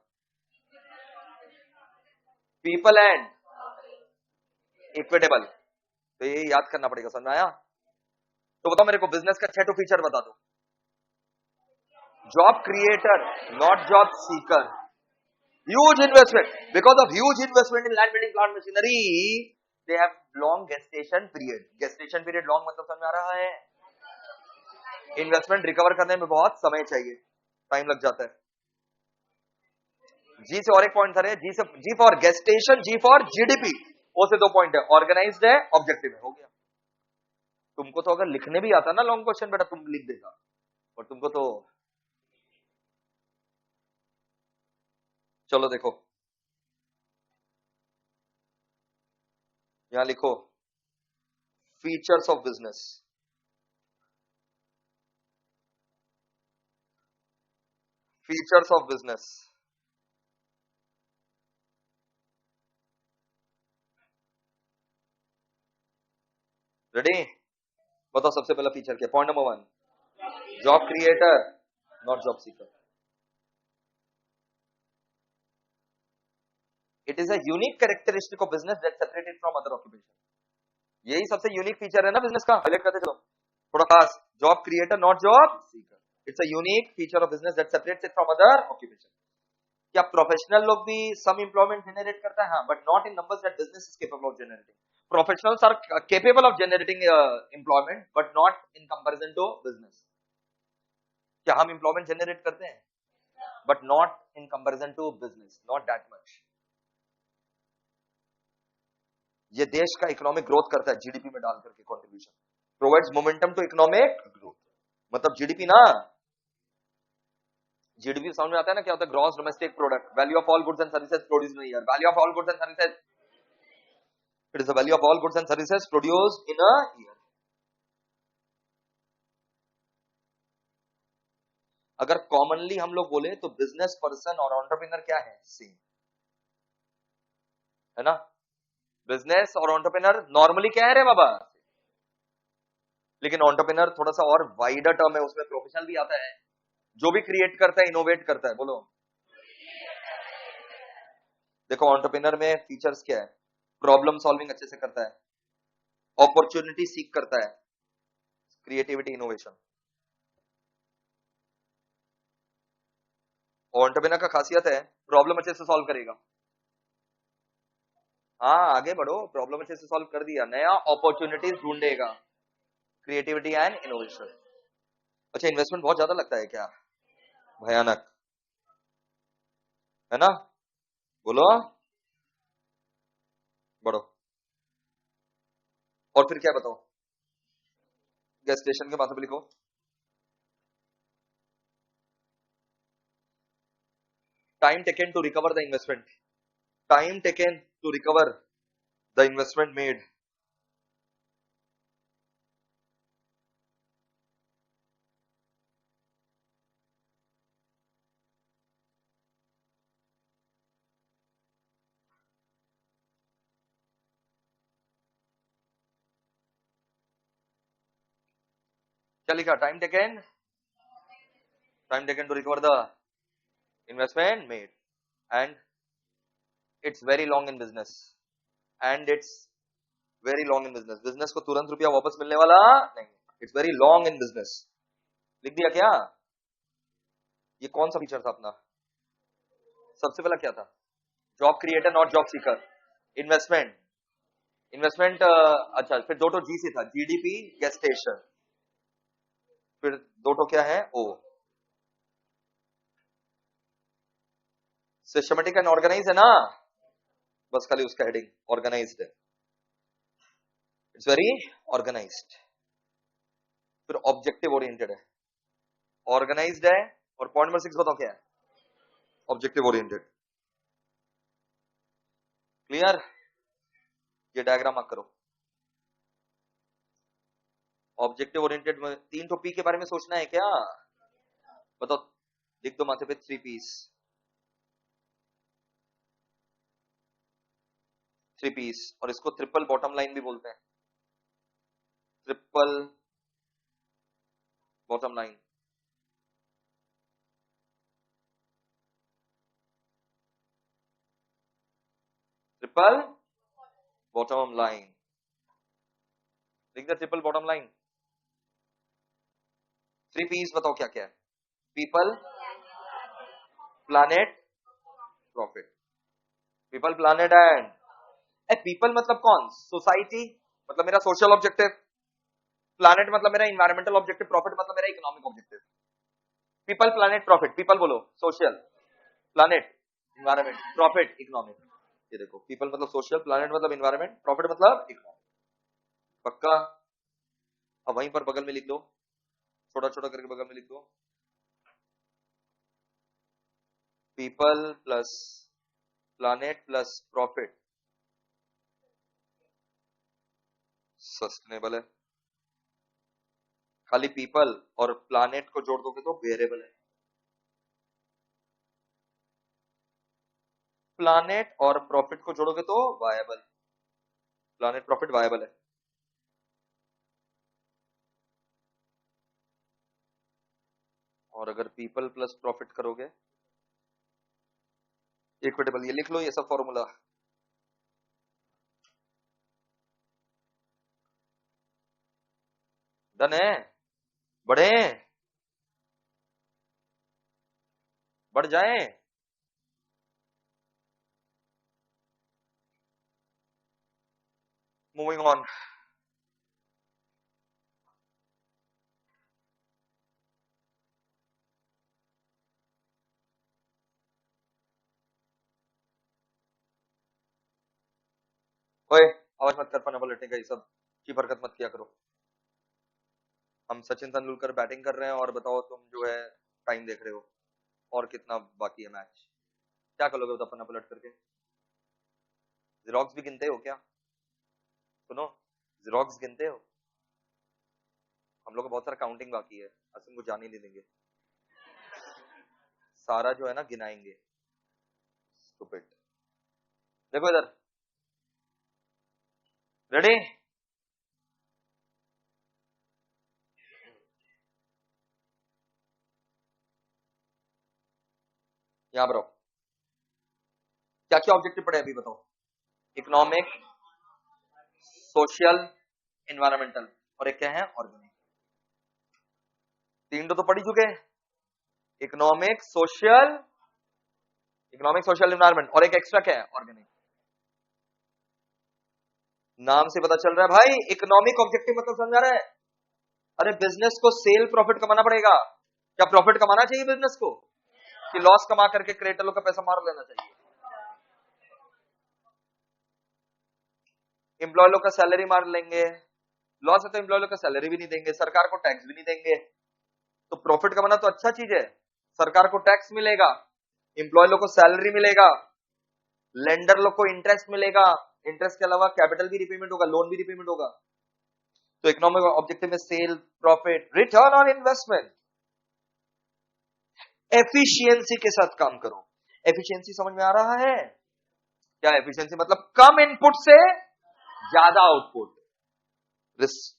पीपल एंड इक्विटेबल, तो ये याद करना पड़ेगा, समझ में आया। तो बताओ मेरे को बिजनेस का 6 फीचर बता दो। Job creator not job Sikar, huge investment, because of huge investment in land building plant machinery, they have long gestation period. Gestation period long मतलब समझ में आ रहा है, इन्वेस्टमेंट रिकवर करने में बहुत समय चाहिए, टाइम लग जाता है। जी से और एक पॉइंट था, जी से, G for gestation, G for GDP, O से 2 पॉइंट है, ऑर्गेनाइज्ड है, ऑब्जेक्टिव है, हो गया। तुमको तो अगर लिखने भी आता ना लॉन्ग क्वेश्चन, बेटा तुम लिख देगा, और तुमको तो, चलो देखो यहां लिखो, features of business, features of business. Ready, बताओ सबसे पहला फीचर क्या, point number 1, job creator not job Sikar. It is a unique characteristic of business that separated from other occupation. यही सबसे यूनिक फीचर है ना बिजनेस का, हाईलाइट करते चलो थोड़ा खास, job creator not job Sikar, it's a unique feature of business that separates it from other occupation. क्या प्रोफेशनल लोग भी सम एम्प्लॉयमेंट जनरेट करता है, हाँ, but not in numbers that business is capable of generating. Professionals are capable of generating employment, but not in comparison to business. क्या हम employment generate करते हैं? But not in comparison to business, not that much. ये देश का economic growth करता है GDP में डाल करके contribution, provides momentum to economic growth. मतलब जीडीपी ना, जीडीपी समझ में आता है ना क्या होता है? Gross domestic product, value of all goods and services produced in a year. Value of all goods and services, it is the value of all goods and services produced in a year. अगर commonly हम लोग बोले तो business person और entrepreneur क्या है? Same है ना. बिजनेस और एंटरप्रेन्योर नॉर्मली क्या है रे बाबा, लेकिन एंटरप्रेन्योर थोड़ा सा और वाइडर टर्म है, उसमें प्रोफेशनल भी आता है, जो भी क्रिएट करता है, इनोवेट करता है. बोलो, देखो एंटरप्रेन्योर में फीचर्स क्या है? प्रॉब्लम सॉल्विंग अच्छे से करता है, अपॉर्चुनिटी सीक करता है, क्रिएटिविटी, इनोवेशन. और एंटरप्रेन्योर का खासियत है प्रॉब्लम अच्छे से सॉल्व करेगा. हाँ आगे बढ़ो, प्रॉब्लम अच्छे से सॉल्व कर दिया, नया अपॉर्चुनिटीज ढूंढेगा, क्रिएटिविटी एंड इनोवेशन. अच्छा, इन्वेस्टमेंट बहुत ज्यादा लगता है क्या? भयानक है ना. बोलो, बढ़ो. और फिर क्या बताओ? गैस स्टेशन के बातों पे लिखो. Time taken to recover the investment, time taken to recover the investment made. क्या लिखा? Time taken to recover the investment made, and it's very long in business, and it's very long in business. Business को तुरंत रुपया वापस मिलने वाला नहीं. It's very long in business. लिख दिया क्या? ये कौन सा फीचर था अपना? सबसे पहला क्या था? Job creator not job Sikar. Investment, investment अच्छा, फिर दो तो जी से था, जीडीपी, गेस्टेशन, फिर दो तो क्या है? ओ. सिस्टमेटिक एंड ऑर्गेनाइज है ना, बस खाली उसका हेडिंग ऑर्गेनाइज्ड है. It's very organised. फिर ऑब्जेक्टिव ओरिएंटेड है, ऑर्गेनाइज्ड है, और पॉइंट नंबर 6 बताओ क्या है? Objective oriented. क्लियर? ये डायग्राम मार्क करो. ऑब्जेक्टिव ओरिएंटेड में 3 तो पी के बारे में सोचना है क्या? बताओ, लिख दो माथे पे 3 पीस. 3 पीस, और इसको ट्रिपल बॉटम लाइन भी बोलते हैं. Triple bottom line. Triple bottom line. लिख दे ट्रिपल बॉटम लाइन. 3 पीस बताओ क्या क्या है? People, planet, profit. People, planet and people मतलब कौन? सोसाइटी, मतलब मेरा सोशल ऑब्जेक्टिव. प्लानेट मतलब मेरा इन्वायरमेंटल ऑब्जेक्टिव. प्रॉफिट मतलब मेरा economic objective. People, planet, profit. People बोलो social, planet environment, profit economic. ये देखो, पीपल मतलब सोशल, प्लानेट मतलब इन्वायरमेंट, प्रॉफिट मतलब इकोनॉमिक. पक्का? अब वहीं पर बगल में लिख दो, छोटा छोटा करके बगल में लिख दो. People plus planet plus profit sustainable है. खाली पीपल और प्लानेट को जोड़ दोगे तो वेरिएबल है. प्लानेट और प्रॉफिट को जोड़ोगे तो वायबल. प्लानेट प्रॉफिट वायबल है. और अगर पीपल प्लस प्रॉफिट करोगे इक्विटेबल. ये लिख लो, ये सब फॉर्मूला. डन है? बढ़े, बढ़ जाए. Moving on. ओए आवाज मत कर, पन्ना पलटने का ये सब चीप हरकत मत किया करो। हम सचिन तेंदुलकर बैटिंग कर रहे हैं और बताओ तुम जो है टाइम देख रहे हो, और कितना बाकी है मैच। क्या करोगे बताओ पन्ना पलट करके? जीरोक्स भी गिनते हो क्या? सुनो, जीरोक्स गिनते हो? हम लोग को बहुत सारा काउंटिंग बाकी है, असम को जाने नहीं देंगे, सारा जो है ना गिनाएंगे। स्टूपिड। देखो इधर, रेडी? यहां पर क्या क्या ऑब्जेक्टिव पड़े अभी बताओ? इकोनॉमिक, सोशल, एनवायरमेंटल, और एक क्या है? ऑर्गेनिक। तीन तो पढ़ ही चुके हैं, इकोनॉमिक सोशल, एनवायरमेंट, और एक एक्स्ट्रा क्या है? ऑर्गेनिक। नाम से पता चल रहा है भाई, इकोनॉमिक ऑब्जेक्टिव मतलब समझ आ रहा है? अरे बिजनेस को सेल प्रॉफिट कमाना पड़ेगा। क्या प्रॉफिट कमाना चाहिए बिजनेस को, कि लॉस कमा करके क्रिएटरों का पैसा मार लेना चाहिए? एम्प्लॉय लोग का सैलरी मार लेंगे, लॉस है तो एम्प्लॉय लोग का सैलरी भी नहीं देंगे, सरकार को टैक्स भी नहीं देंगे। तो प्रॉफिट कमाना तो अच्छा चीज है, सरकार को टैक्स मिलेगा, एम्प्लॉय लोग को सैलरी मिलेगा, लेंडर लोग को इंटरेस्ट मिलेगा, इंटरेस्ट के अलावा कैपिटल भी रिपेमेंट होगा, लोन भी रिपेमेंट होगा। तो इकोनॉमिक ऑब्जेक्टिव में sale, profit, return on investment, efficiency के साथ काम करो। एफिशिएंसी समझ में आ रहा है? क्या एफिशिएंसी मतलब? कम इनपुट से ज्यादा आउटपुट।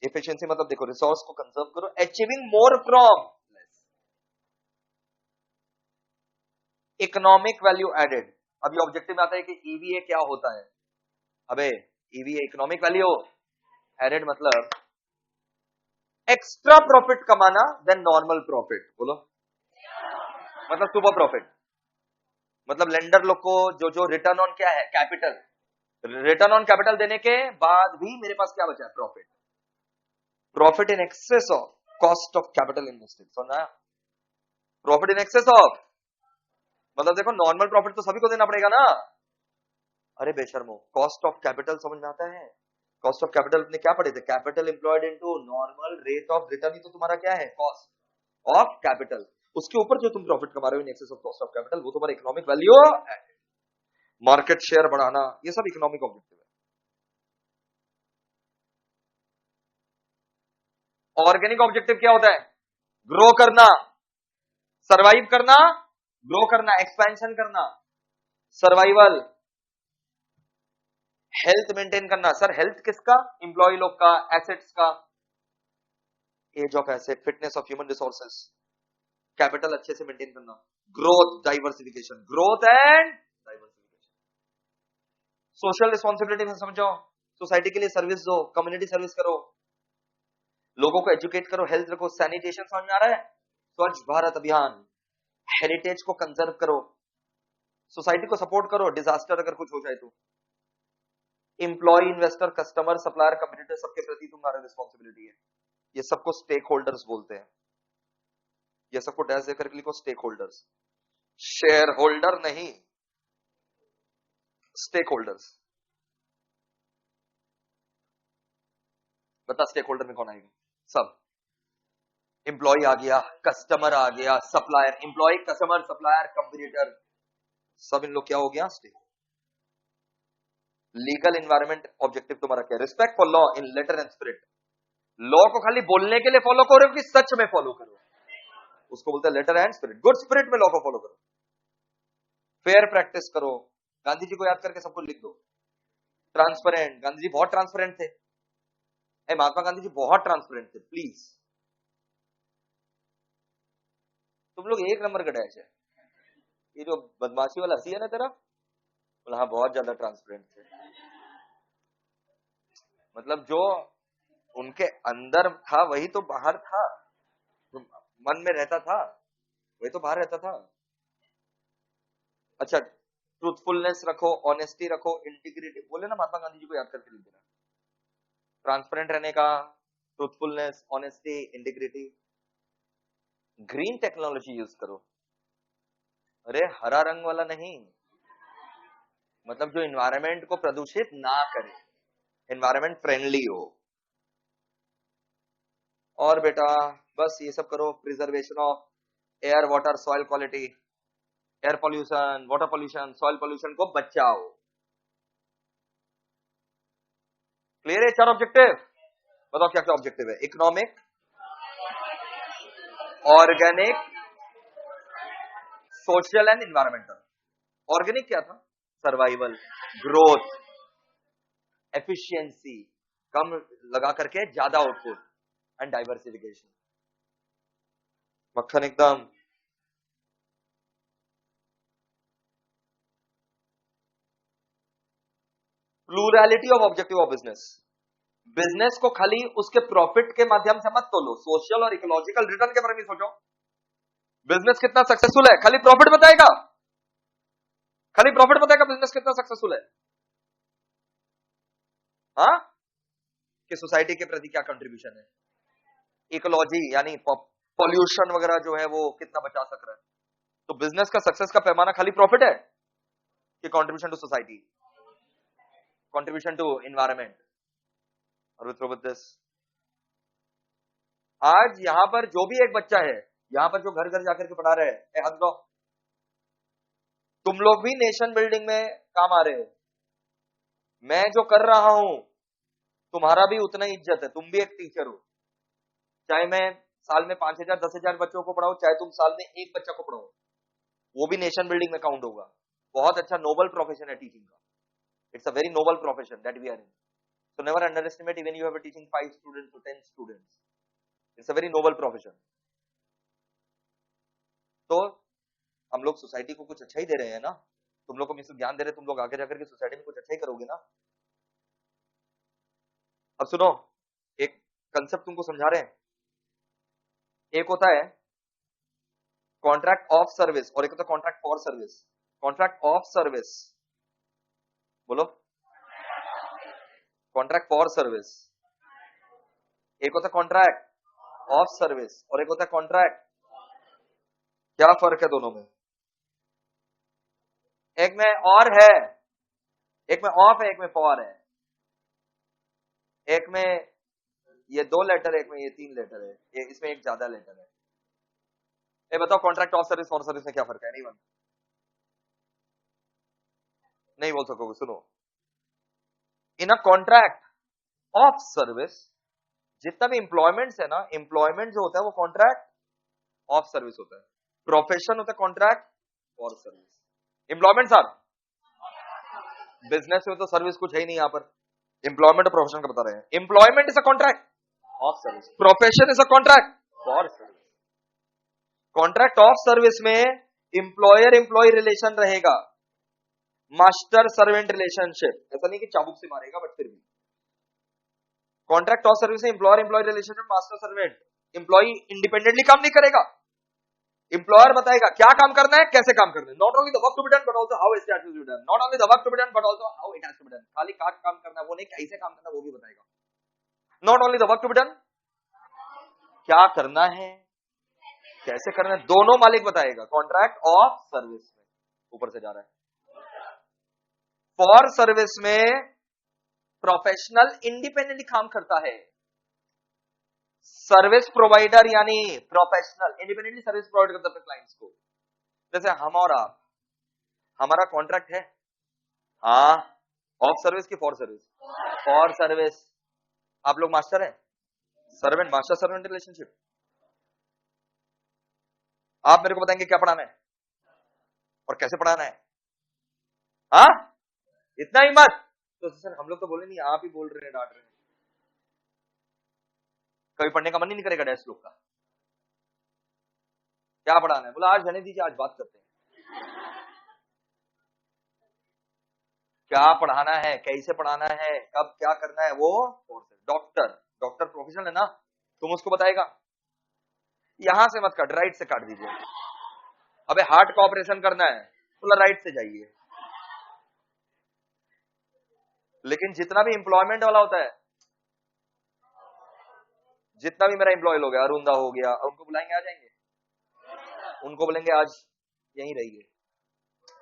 एफिशिएंसी मतलब देखो, रिसोर्स को कंजर्व करो, achieving more from less. Economic value added, अभी ऑब्जेक्टिव में आता है कि ईवीए क्या होता है। अबे ईवीए इकोनॉमिक वैल्यू एडेड मतलब एक्स्ट्रा प्रॉफिट कमाना देन नॉर्मल प्रॉफिट। बोलो, मतलब सुपर प्रॉफिट, मतलब लेंडर लोग को जो जो रिटर्न ऑन क्या है? कैपिटल। रिटर्न ऑन कैपिटल देने के बाद भी मेरे पास क्या बचा है? Profit. Profit in excess of cost of capital invested. सुना? प्रॉफिट इन एक्सेस ऑफ मतलब देखो, नॉर्मल प्रॉफिट तो सभी को देना पड़ेगा ना। अरे बेशर्मो, कॉस्ट ऑफ कैपिटल समझ में आता है? कॉस्ट ऑफ कैपिटल अपने क्या पढ़े थे? Capital employed into normal rate of return ही तो तुम्हारा क्या है? Cost of capital. उसके ऊपर जो तुम प्रॉफिट कमा रहे हो in excess of cost of capital, वो तुम्हारा इकोनॉमिक वैल्यू। मार्केट शेयर बढ़ाना, ये सब इकोनॉमिक ऑब्जेक्टिव है। ऑर्गेनिक ऑब्जेक्टिव क्या होता है? ग्रो करना, सरवाइव करना, ग्रो करना, एक्सपेंशन करना, सर्वाइवल, हेल्थ मेंटेन करना। सर हेल्थ किसका? इंप्लॉय लोग का, एसेट्स का, age of asset, fitness of human resources, capital अच्छे से मेंटेन करना, growth, diversification, growth and diversification. Social responsibility में समझो, सोसाइटी के लिए सर्विस दो, कम्युनिटी सर्विस करो, लोगों को एजुकेट करो, हेल्थ रखो, सैनिटेशन समझ में आ रहा है? स्वच्छ भारत अभियान, हेरिटेज को कंजर्व करो, सोसाइटी को सपोर्ट करो, डिजास्टर अगर कुछ हो जाए तो। Employee, investor, customer, supplier, competitor, सबके प्रति तुम्हारा रिस्पॉन्सिबिलिटी है। ये सबको स्टेक होल्डर्स बोलते हैं। ये सबको डैश देकर लिखो, स्टेक होल्डर्स। शेयर होल्डर नहीं, स्टेक होल्डर्स। बता स्टेक होल्डर में कौन आएगा? सब। इंप्लॉय आ गया, कस्टमर आ गया, supplier, employee, customer, supplier, competitor, सब इन लोग क्या हो गया? स्टेक। लीगल एनवायरमेंट ऑब्जेक्टिव तुम्हारा क्या? Respect for law in letter and spirit. Law को खाली बोलने के लिए फॉलो करो कि सच में फॉलो करो, उसको बोलते हैं letter and spirit. Good spirit में लॉ को फॉलो करो, फेयर प्रैक्टिस करो। गांधी जी को याद करके सबको लिख दो। ट्रांसपेरेंट, गांधी जी बहुत ट्रांसपेरेंट थे। महात्मा गांधी जी बहुत ट्रांसपेरेंट थे। प्लीज, तुम लोग एक नंबर का डैश है। ये जो बदमाशी वाला हंसी है ना तेरा, बोला हाँ बहुत ज्यादा ट्रांसपेरेंट थे। मतलब जो उनके अंदर था वही तो बाहर था, जो मन में रहता था वही तो बाहर रहता था। अच्छा, ट्रूथफुलनेस रखो, ऑनेस्टी रखो, इंटीग्रिटी, बोले ना महात्मा गांधी जी को याद करके लिख देना। ट्रांसपेरेंट रहने का, truthfulness, honesty, integrity. Green technology use करो। अरे हरा रंग वाला नहीं, मतलब जो एनवायरनमेंट को प्रदूषित ना करे, एनवायरनमेंट फ्रेंडली हो। और बेटा बस ये सब करो, preservation of air, water, soil quality, air pollution, water pollution, soil pollution को बचाओ। क्लियर है? 4 ऑब्जेक्टिव। बताओ क्या क्या ऑब्जेक्टिव है? Economic, organic, social and environmental. Organic क्या था? सर्वाइवल, ग्रोथ, एफिशिएंसी, कम लगा करके ज्यादा आउटपुट, एंड डाइवर्सिफिकेशन। मक्खन एकदम। Plurality of objective of business. Business को खाली उसके प्रॉफिट के माध्यम से मत तोलो, सोशल और इकोलॉजिकल रिटर्न के बारे में सोचो। बिजनेस कितना सक्सेसफुल है खाली प्रॉफिट बताएगा, खाली प्रॉफिट बताएगा बिजनेस कितना सक्सेसफुल है। हाँ, कि सोसाइटी के प्रति क्या कंट्रीब्यूशन है, इकोलॉजी यानी पॉल्यूशन वगैरह जो है वो कितना बचा सक रहा है। तो बिजनेस का सक्सेस का पैमाना खाली प्रॉफिट है कि contribution to society, contribution to environment. और विथ दिस, आज यहां पर जो भी एक बच्चा है, यहां पर जो घर घर जाकर के पढ़ा रहे हैं, हाथ दो, तुम लोग भी नेशन बिल्डिंग में काम आ रहे हो। मैं जो कर रहा हूं तुम्हारा भी उतना ही इज्जत है, तुम भी एक टीचर हो। चाहे मैं साल में 5,000 10,000 बच्चों को पढ़ाओ, चाहे तुम साल में एक बच्चा को पढ़ाओ, वो भी नेशन बिल्डिंग में काउंट होगा। बहुत अच्छा नोबल प्रोफेशन है टीचिंग का। It's a very noble profession that we are in. So never underestimate even you have teaching 5 students to 10 students. It's a very noble profession. तो हम लोग सोसाइटी को कुछ अच्छा ही दे रहे हैं ना, तुम लोग को मिस ज्ञान दे रहे हैं, तुम लोग आगे जाकर के सोसाइटी में कुछ अच्छा ही करोगे ना। अब सुनो, एक कंसेप्ट तुमको समझा रहे हैं। एक होता है कॉन्ट्रैक्ट ऑफ सर्विस और एक होता है contract for service. Contract of service बोलो, कॉन्ट्रैक्ट फॉर सर्विस। एक होता है कॉन्ट्रैक्ट ऑफ सर्विस और एक होता है कॉन्ट्रैक्ट। क्या फर्क है दोनों में? एक में और है, एक में ऑफ है, एक में फॉर है। एक में ये 2 लेटर है, एक में ये 3 लेटर है, ये इसमें एक ज्यादा लेटर है। ये बताओ contract of service for service में क्या फर्क है? नहीं बोल सकोगे। सुनो, इन अ कॉन्ट्रैक्ट ऑफ सर्विस जितना भी एम्प्लॉयमेंट है ना, एम्प्लॉयमेंट जो होता है वो कॉन्ट्रैक्ट ऑफ सर्विस होता है। प्रोफेशन होता है contract for service. Employment sir, business में तो सर्विस कुछ है ही नहीं यहां पर। एम्प्लॉयमेंट और प्रोफेशन का बता रहे हैं। Employment is a contract of service, profession is a contract for service. Contract of service में एम्प्लॉयर एम्प्लॉय रिलेशन रहेगा, मास्टर सर्वेंट रिलेशनशिप। ऐसा नहीं कि चाबुक से मारेगा, बट फिर भी कॉन्ट्रैक्ट ऑफ सर्विस में employer employee relationship, master servant. Employee independently काम नहीं करेगा, एम्प्लॉयर बताएगा क्या काम करना है, कैसे काम करना है। Not only the work to be done but also how it has to be done. Not only the work to be done but also how it has to be done. खाली क्या काम करना है वो नहीं, कैसे काम करना है वो भी बताएगा। Not only the work to be done, क्या करना है, कैसे करना है, दोनों मालिक बताएगा। कॉन्ट्रैक्ट ऑफ सर्विस में ऊपर से जा रहा है। फॉर सर्विस में प्रोफेशनल इंडिपेंडेंटली काम करता है। सर्विस प्रोवाइडर यानी प्रोफेशनल इंडिपेंडेंटली सर्विस प्रोवाइड करता है क्लाइंट्स को। जैसे हम और आप, हमारा कॉन्ट्रैक्ट है हाँ ऑफ सर्विस की फॉर सर्विस? For service. आप लोग मास्टर है, सर्वेंट, मास्टर सर्वेंट रिलेशनशिप। आप मेरे को बताएंगे क्या पढ़ाना है और कैसे पढ़ाना है। हाँ, इतना ही मत। तो सर हम लोग तो बोले नहीं, आप ही बोल रहे हैं, डांट रहे हैं। कभी पढ़ने का मन ही नहीं करेगा डैश लोग का। क्या पढ़ाना है? बोला आज रहने दीजिए, आज बात करते हैं। क्या पढ़ाना है, कैसे पढ़ाना है, कब क्या करना है, वो डॉक्टर, डॉक्टर प्रोफेशनल है ना, तुम उसको बताएगा। यहां से मत काट, राइट से काट दीजिए। अबे हार्ट का ऑपरेशन करना है, बोला राइट से जाइए। लेकिन जितना भी एम्प्लॉयमेंट वाला होता है, जितना भी मेरा एम्प्लॉय लोग है, अरुंदा हो गया, उनको बुलाएंगे, आ जाएंगे, उनको बोलेंगे आज यहीं रहिए,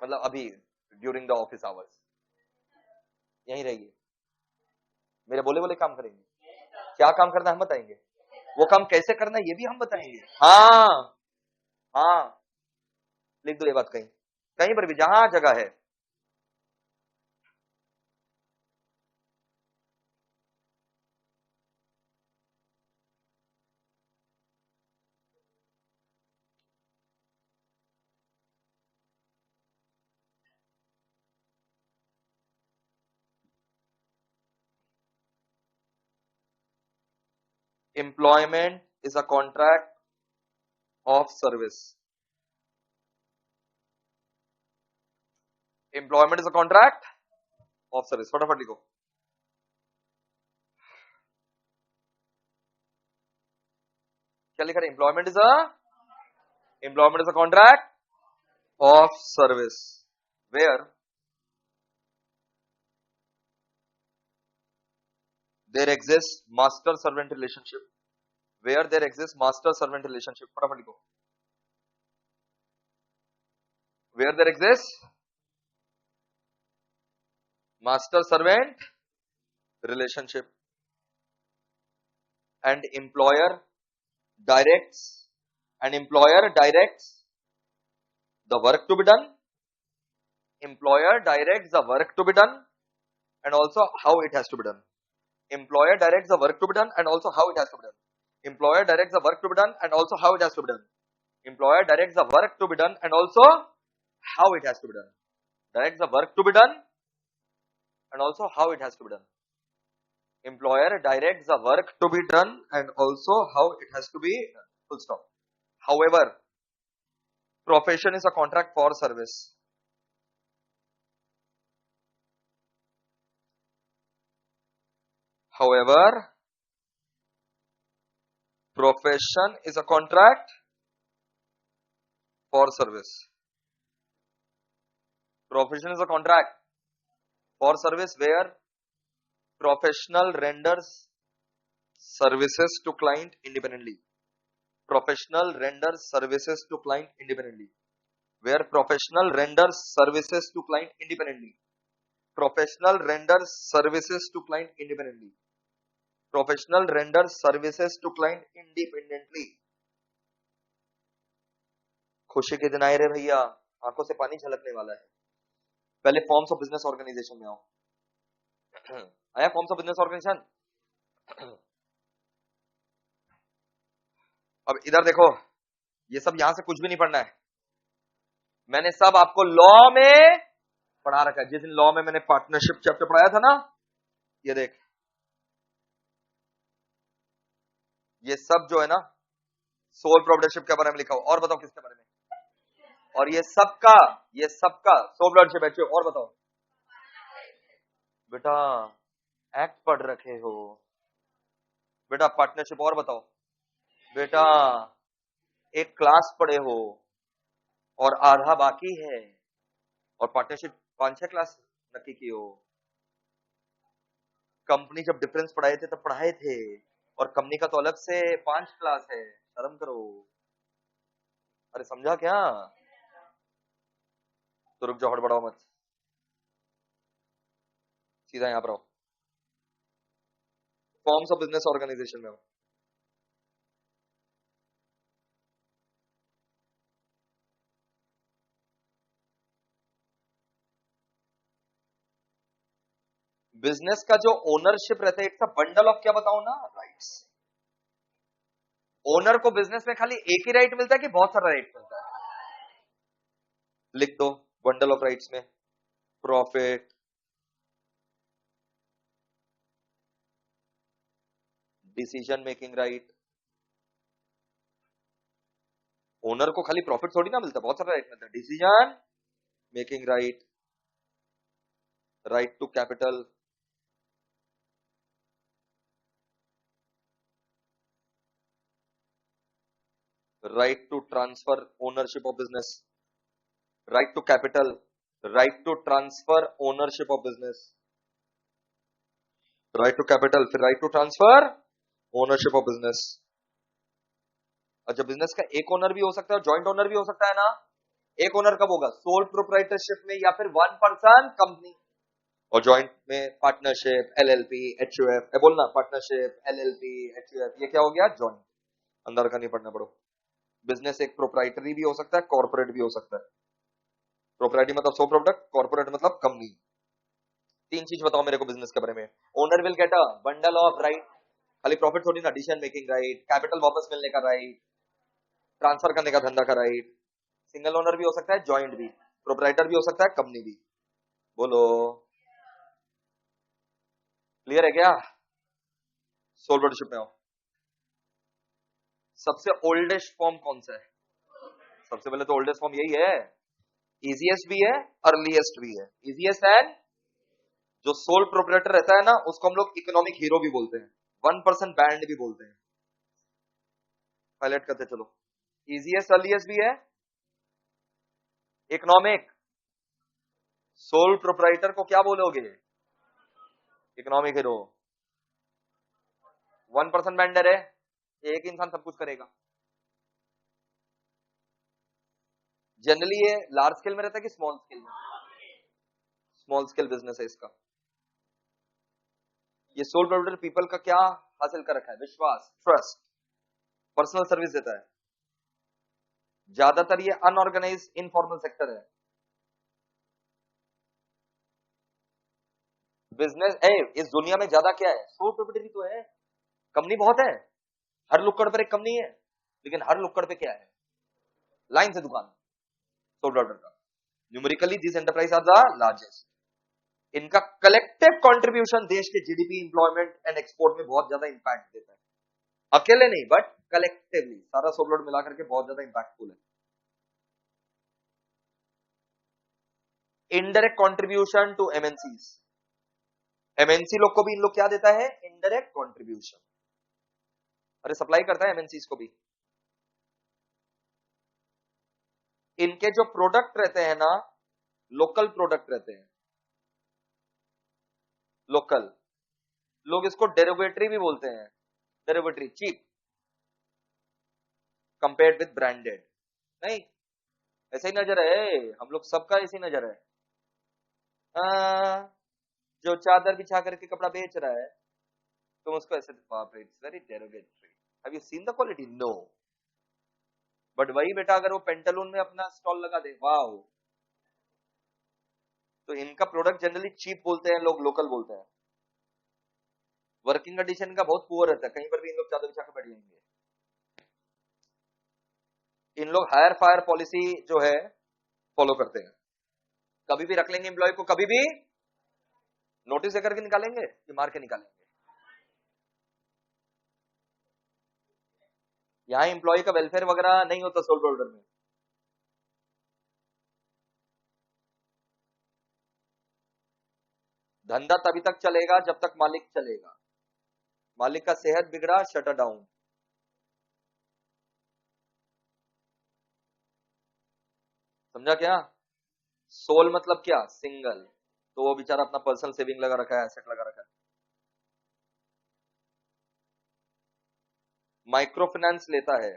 मतलब अभी ड्यूरिंग द ऑफिस आवर्स यहीं रहिए, मेरे बोले बोले काम करेंगे। क्या काम करना है हम बताएंगे, वो काम कैसे करना है ये भी हम बताएंगे। हाँ हाँ, लिख दो ये बात, कहीं कहीं पर भी जहां जगह है। Employment is a contract of service. Employment is a contract of service, फटाफट लिखो। क्या लिखा है? Employment is a contract of service where there exist master servant relationship, where there exist master servant relationship, फटाफट लिखो। Where there exist master servant relationship and directs employer directs the work to be done, employer directs the work to be done and also how it has to be done, employer directs the work to be done and also how it has to be done, employer directs the work to be done and also how it has to be done, employer directs the work to be done and also how it has to be done, directs the work to be done and also how it has to be done, employer directs the work to be done and also how it has to be done, full stop. However, profession is a contract for service. However, profession is a contract for service. Profession is a contract for service where professional renders services to client independently. Professional renders services to client independently. Where professional renders services to client independently. Professional renders services to client independently. Professional renders services to client independently. खुशी के दिन आए रे भैया, आंखों से पानी झलकने वाला है। पहले फॉर्म्स ऑफ बिजनेस ऑर्गेनाइजेशन में आओ। आया फॉर्म्स ऑफ बिजनेस ऑर्गेनाइजेशन? अब इधर देखो, ये सब यहां से कुछ भी नहीं पढ़ना है, मैंने सब आपको लॉ में पढ़ा रखा है। जिस दिन लॉ में मैंने पार्टनरशिप चैप्टर पढ़ाया था ना, ये देख, ये सब जो है ना सोल प्रोप्राइटरशिप के बारे में लिखा हो। और बताओ किसके बारे में? और ये सबका सोल प्रोप्राइटरशिप है। और बताओ बेटा, एक्ट पढ़ रखे हो बेटा, पार्टनरशिप। और बताओ बेटा, एक क्लास पढ़े हो और आधा बाकी है, और पार्टनरशिप 5-6 क्लास नक्की की हो। कंपनी जब डिफरेंस पढ़ाए थे तब पढ़ाए थे, और कंपनी का तो अलग से 5 क्लास है, शर्म करो। अरे समझा क्या? तो रुक जाओ, हड़बड़ाओ मत, सीधा यहां पर आओ, फॉर्म्स ऑफ बिजनेस ऑर्गेनाइजेशन में आओ। बिजनेस का जो ओनरशिप रहता है, इट्स अ बंडल ऑफ, क्या बताओ ना, राइट्स। ओनर को बिजनेस में खाली एक ही राइट मिलता है कि बहुत सारा राइट मिलता है? लिख दो बंडल ऑफ राइट्स में, profit, decision making right. Owner को खाली प्रॉफिट थोड़ी ना मिलता, बहुत सारा राइट मिलता है। Decision making right, right to capital, right to transfer ownership of business, right to capital, right to transfer ownership of business, right to capital, फिर right to transfer ownership of business. अच्छा, business का एक owner भी हो सकता है, joint owner भी हो सकता है ना। एक ओनर कब होगा? सोल प्रोप्राइटरशिप में, या फिर वन पर्सन कंपनी। और जॉइंट में पार्टनरशिप, एलएलपी, एचयूएफ। बोलना, पार्टनरशिप, एलएलपी, एचयूएफ, ये क्या हो गया? जॉइंट। अंदर का नहीं पढ़ना पड़ो। बिजनेस एक प्रोप्राइटरी भी हो सकता है, कॉर्पोरेट भी हो सकता है। प्रोप्राइटरी मतलब सो प्रोडक्ट, कॉर्पोरेट मतलब कंपनी। तीन चीज बताओ मेरे को बिजनेस के बारे में। Owner will get a bundle of right, खाली प्रॉफिट थोड़ी ना, डिसीजन मेकिंग राइट, कैपिटल वापस मिलने का राइट, ट्रांसफर करने का धंधा का राइट। सिंगल ओनर भी हो सकता है, जॉइंट भी, प्रोप्राइटर भी हो सकता है, कंपनी भी। बोलो, क्लियर है क्या? सोल प्रोप्राइटरशिप में हो। सबसे ओल्डेस्ट फॉर्म कौन सा है? सबसे पहले तो ओल्डेस्ट फॉर्म यही है। इजीएस्ट भी है, अर्लीएस्ट भी है। इजीएस्ट एंड जो सोल प्रोप्राइटर रहता है ना, उसको हम लोग इकोनॉमिक हीरो भी बोलते हैं, 1% बैंड भी बोलते हैं। पायलट करते चलो। इजीएस्ट अर्लीएस्ट भी है। इकोनॉमिक, सोल प्रोप्राइटर को क्या बोलोगे? Economic hero. 1% बैंडर है, एक इंसान सब कुछ करेगा। जनरली ये लार्ज स्केल में रहता है कि स्मॉल स्केल में? स्मॉल स्केल बिजनेस है इसका। ये सोल प्रोप्राइटर पीपल का क्या हासिल कर रखा है? विश्वास, ट्रस्ट, पर्सनल सर्विस देता है। ज्यादातर ये अनऑर्गेनाइज इनफॉर्मल सेक्टर है। बिजनेस ए इस दुनिया में ज्यादा क्या है? सोल प्रोप्राइटरी तो है। कंपनी बहुत है, हर लुक्कड़ पर एक कंपनी है, लेकिन हर लुक्कड़ पे क्या है? लाइन से दुकान। सोल प्रोप्राइटर का numerically this enterprise are the largest. इनका कलेक्टिव कंट्रीब्यूशन देश के जीडीपी, इंप्लॉयमेंट एंड एक्सपोर्ट में बहुत ज्यादा इंपैक्ट देता है। अकेले नहीं, बट कलेक्टिवली सारा सोल प्रोप्राइटर मिलाकर के बहुत ज्यादा इंपैक्टफुल है। Indirect contribution to MNCs. MNC लोग को भी इन लोग क्या देता है? Indirect contribution. अरे सप्लाई करता है एमएनसीज को भी। इनके जो प्रोडक्ट रहते हैं ना, लोकल प्रोडक्ट रहते हैं। लोकल, लोग इसको डेरिवेटरी भी बोलते हैं। डेरिवेटरी, चीप कंपेयर्ड विद ब्रांडेड। नहीं, ऐसा ही नजर है, हम लोग सबका ऐसी नजर है। जो चादर बिछा करके कपड़ा बेच रहा है, तुम उसको ऐसे, बाप रे, it's very derivatory. Have you seen the quality? No. But वही बेटा अगर वो पेंटालून में अपना स्टॉल लगा दे, वाह। तो इनका प्रोडक्ट जनरली चीप बोलते हैं लोग, लोकल बोलते हैं। वर्किंग कंडीशन का बहुत पुअर रहता है, कहीं पर भी इन लोग चादर बिछा के बैठ जाएंगे। इन लोग हायर फायर पॉलिसी जो है फॉलो करते हैं। कभी भी रख लेंगे एम्प्लॉय को, कभी भी नोटिस देकर के निकालेंगे कि मार के निकालेंगे। यहां एम्प्लॉय का वेलफेयर वगैरह नहीं होता सोल प्रोप्राइटर में। धंधा तभी तक चलेगा जब तक मालिक चलेगा। मालिक का सेहत बिगड़ा, शटर डाउन। समझा क्या? सोल मतलब क्या? सिंगल। तो वो बेचारा अपना पर्सनल सेविंग लगा रखा है, एसेट लगा रखा है। माइक्रो फाइनेंस लेता है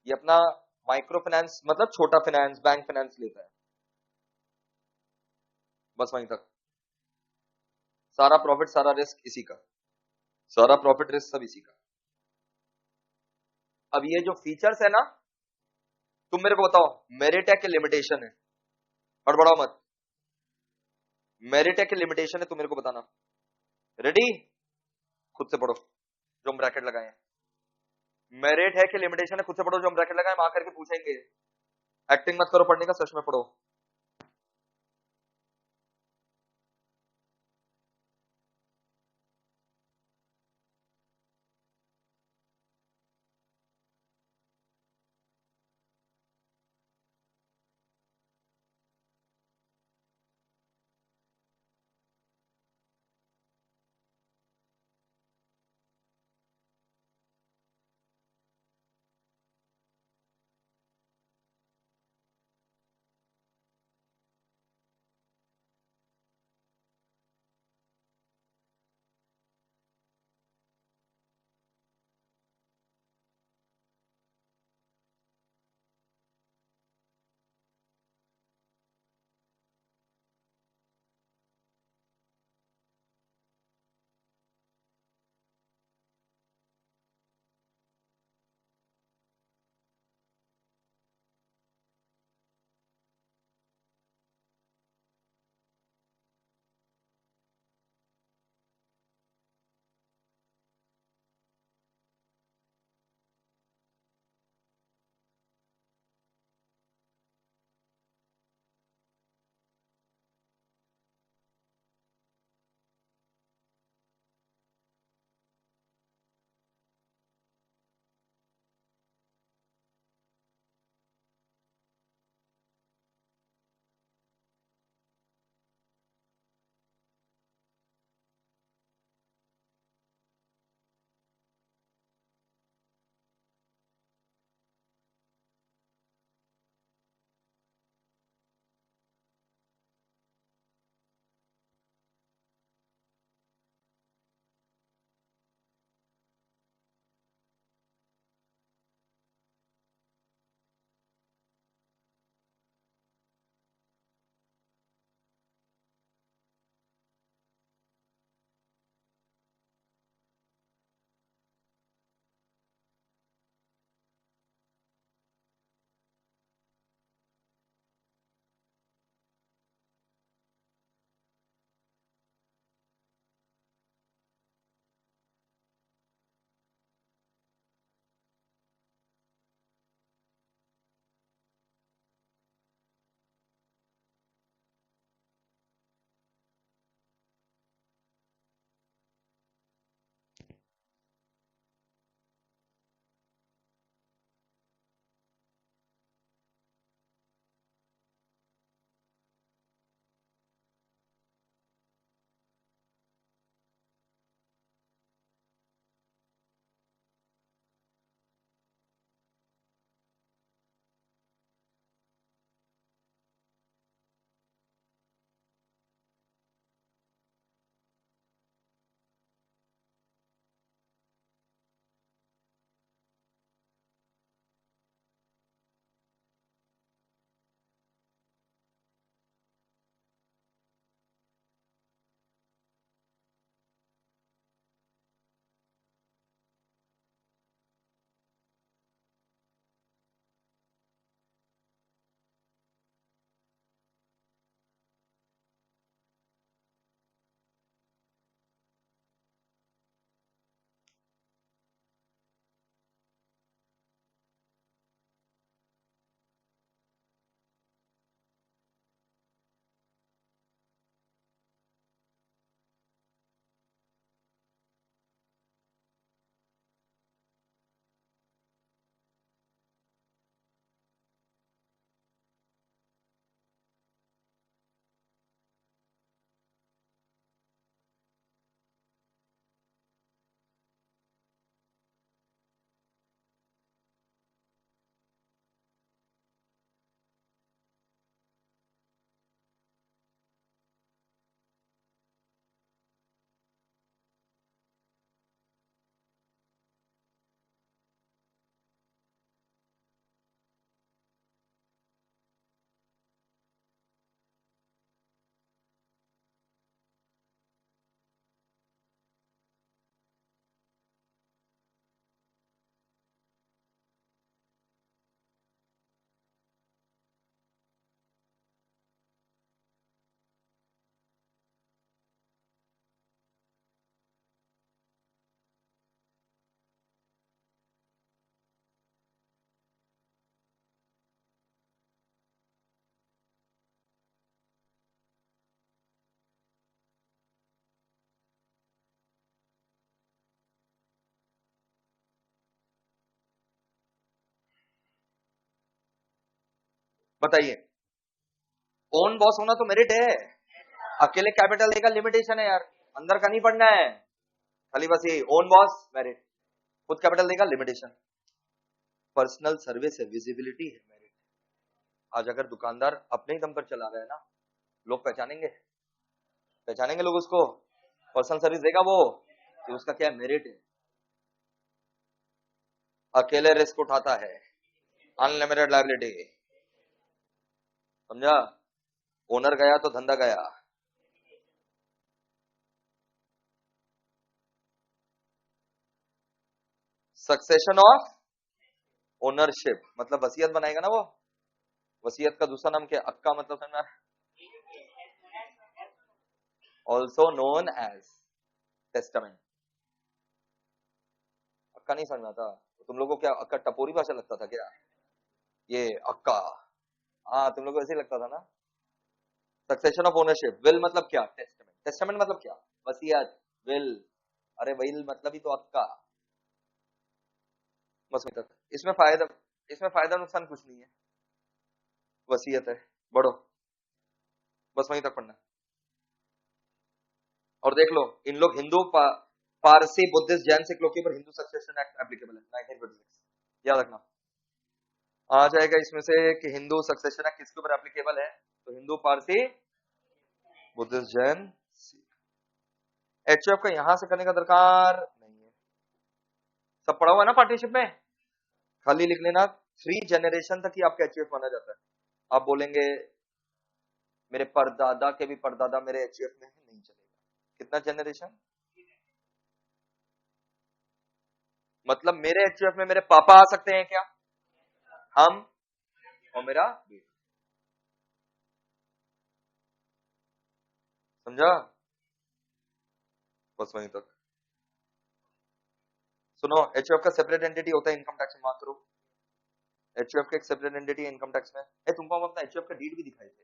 ये अपना। माइक्रो फाइनेंस मतलब छोटा फाइनेंस, बैंक फाइनेंस लेता है, बस वहीं तक। सारा प्रॉफिट, सारा रिस्क इसी का। सारा प्रॉफिट रिस्क सब इसी का। अब ये जो फीचर्स है ना, तुम मेरे को बताओ, मेरिट है कि लिमिटेशन है? हड़बड़ाओ मत। मेरिट है कि लिमिटेशन है, तुम मेरे को बताना। रेडी? खुद से पढ़ो जो हम ब्रैकेट लगाए हैं। मेरिट है कि लिमिटेशन है? खुद से पढ़ो जो हम ब्रैकेट लगाए, हम आकर के पूछेंगे। एक्टिंग मत करो पढ़ने का, सच में पढ़ो। बताइए, ओन बॉस होना तो मेरिट है, अकेले कैपिटल ए का लिमिटेशन है यार, अंदर का नहीं पढ़ना है, खाली बस ये ओन बॉस मेरिट, खुद कैपिटल देगा लिमिटेशन। पर्सनल सर्विस है, विजिबिलिटी है, मेरिट। आज अगर दुकानदार अपने ही दम पर चला रहा है ना, लोग पहचानेंगे, पहचानेंगे लोग उसको, पर्सनल सर्विस देगा वो, कि उसका क्या मेरिट है। अकेले रिस्क उठाता है, अनलिमिटेड लायबिलिटी, समझा? ओनर गया तो धंधा गया। सक्सेशन ऑफ ओनरशिप मतलब वसीयत बनाएगा ना वो, वसीयत का दूसरा नाम क्या? अक्का मतलब समझना, ऑल्सो नोन एज टेस्टामेंट। अक्का नहीं समझना था तुम लोगों को? क्या अक्का टपोरी भाषा लगता था क्या ये अक्का? हाँ, तुम लोगों को ऐसे ही लगता था ना। सक्सेशन ऑफ ओनरशिप, विल मतलब क्या? टेस्टामेंट। टेस्टामेंट मतलब क्या? वसीयत। विल, अरे विल मतलब ही तो अक्का। बस वहीं तक। इसमें फायदा नुकसान कुछ नहीं है, वसीयत है, बढ़ो, बस वहीं तक पढ़ना है। और देख लो, इन लोग हिंदू पारसी बुद्धिस्ट जैन सिख लोग के ऊपर हिंदू सक्सेशन एक्ट एप्लीकेबल है 1956, याद रखना। आ जाएगा इसमें से कि हिंदू सक्सेशन एक्ट किसके ऊपर एप्लीकेबल है, तो हिंदू पारसी बुद्धिस्ट जैन सिख। एचएफ का यहां से करने का दरकार नहीं है, सब पढ़ा हुआ है ना पार्टनरशिप में, खाली लिख लेना 3 जनरेशन तक ही आपका एचएफ माना जाता है। आप बोलेंगे मेरे परदादा के भी परदादा मेरे एचएफ में है, नहीं चलेगा। कितना जनरेशन? मतलब मेरे एचयूएफ में मेरे पापा आ सकते हैं क्या, हम और मेरा बेटा, समझा? बस वहीं तक। सुनो, एचयूएफ का सेपरेट एंटिटी होता है इनकम टैक्स में, मात्र एचयूएफ का एक सेपरेट एंटिटी है इनकम टैक्स में। तुमको हम अपना एचयूएफ का डीड भी दिखाए थे।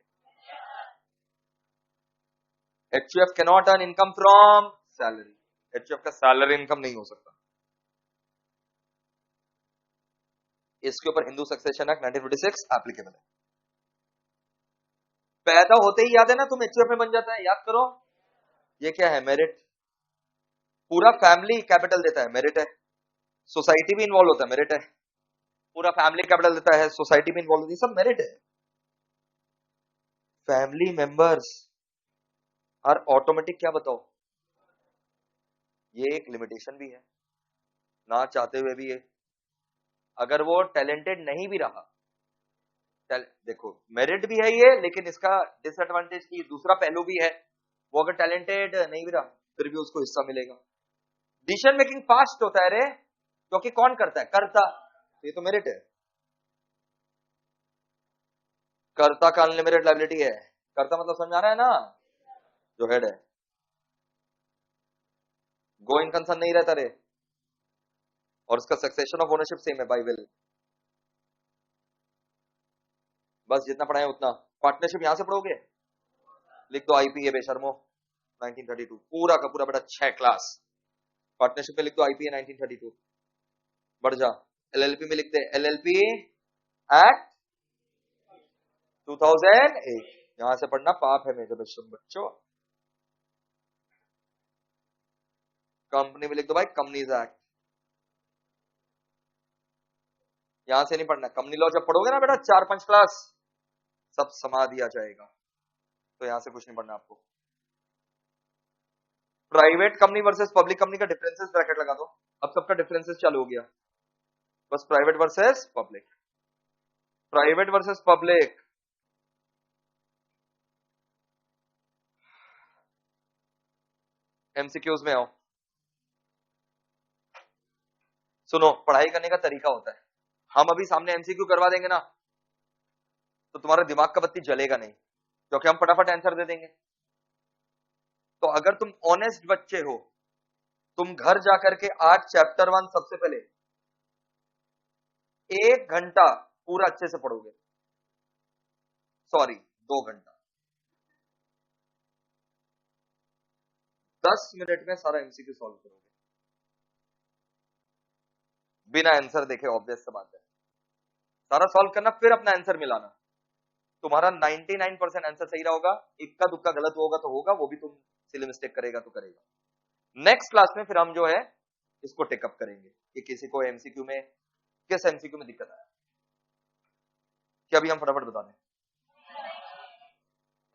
HUF can not earn income from salary, HUF का सैलरी इनकम नहीं हो सकता। इसके ऊपर हिंदू सक्सेशन एक्ट 1956 एप्लीकेबल है। पैदा होते ही याद है ना, तुम एचयूएफ में बन जाता है, याद करो। ये क्या है? मेरिट। पूरा फैमिली कैपिटल देता है, मेरिट है। सोसाइटी भी इन्वॉल्व होता है, मेरिट है। पूरा फैमिली कैपिटल देता है, सोसाइटी भी इन्वॉल्व होती है, सब मेरिट है। फैमिली मेंबर्स आर ऑटोमेटिक, क्या बताओ, ये एक लिमिटेशन भी है, ना चाहते हुए भी है। अगर वो टैलेंटेड नहीं भी रहा, देखो मेरिट भी है ये, लेकिन इसका डिसएडवांटेज की दूसरा पहलू भी है, वो अगर टैलेंटेड नहीं भी रहा फिर भी उसको हिस्सा मिलेगा। डिसीजन मेकिंग फास्ट होता है रे, क्योंकि कौन करता है? कर्ता, ये तो मेरिट है। कर्ता का अनलिमिटेड लायबिलिटी है। कर्ता मतलब समझ आ रहा है ना, जो हेड है। गोइंग कंसर्न नहीं रहता रे, और उसका सक्सेशन ऑफ ओनरशिप सेम है, बाय विल। बस जितना पढ़ाए उतना। पार्टनरशिप यहां से पढ़ोगे, लिख दो आईपीए बेशर्मो 1932, पूरा का पूरा बेटा 6 क्लास। पार्टनरशिप में लिख दो आईपीए 1932, बढ़ जा। एलएलपी में लिखते हैं एलएलपी एक्ट 2008, यहां से पढ़ना पाप है मेरे बच्चों। कंपनी में लिख दो भाई कंपनीज एक्ट, यहां से नहीं पढ़ना। कंपनी लॉ जब पढ़ोगे ना बेटा 4-5 क्लास, सब समा दिया जाएगा, तो यहां से कुछ नहीं पढ़ना आपको। Private company versus public company का डिफरेंसेस ब्रैकेट लगा दो। अब सबका डिफरेंसेस चालू हो गया, बस private versus public, private versus public. MCQs में आओ, सुनो, पढ़ाई करने का तरीका होता है। हम अभी सामने एमसीक्यू करवा देंगे ना, तो तुम्हारा दिमाग का बत्ती जलेगा नहीं, क्योंकि हम फटाफट आंसर दे देंगे। तो अगर तुम ऑनेस्ट बच्चे हो, तुम घर जाकर के आज चैप्टर 1 सबसे पहले 1 घंटा पूरा अच्छे से पढ़ोगे, सॉरी 2 घंटा, 10 मिनट में सारा एमसीक्यू सॉल्व करोगे बिना आंसर देखे। ऑब्वियस सा बात है, सारा सॉल्व करना फिर अपना आंसर मिलाना, तुम्हारा 99% आंसर सही रहा होगा, इक्का दुक्का गलत होगा तो होगा, वो भी तुम सिली मिस्टेक करेगा तो करेगा। नेक्स्ट क्लास में फिर हम जो है इसको टेकअप करेंगे कि किसी को एमसीक्यू में, किस एमसीक्यू में दिक्कत आया, क्या अभी हम फटाफट बता दें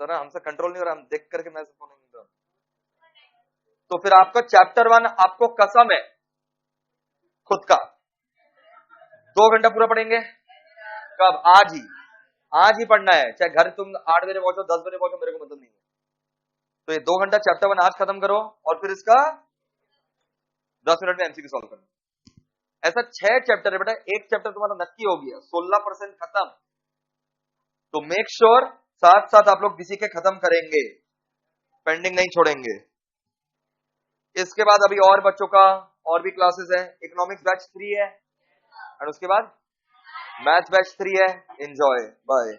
तो ना, हमसे कंट्रोल नहीं हो रहा, हम देख करके मैसेज फोन नहीं। तो फिर आपका चैप्टर 1 आपको कसम है खुद का 2 घंटा पूरा पढ़ेंगे। कब? आज ही पढ़ना है, चाहे घर तुम 8 बजे पहुंचो 10 बजे पहुंचो, मेरे को मतलब नहीं है। तो ये 2 घंटा चैप्टर 1 आज खत्म करो और फिर इसका 10 मिनट में एमसीक्यू सॉल्व करना। ऐसा 6 चैप्टर है बेटा, एक चैप्टर तुम्हारा नक्की हो गया, 16% खत्म। तो मेक श्योर साथ साथ आप लोग बीसी के खत्म करेंगे, पेंडिंग नहीं छोड़ेंगे। इसके बाद अभी और बच्चों का और भी क्लासेस है। इकोनॉमिक्स बैच 3 है और उसके बाद मैथ बैच 3 है। Enjoy, bye.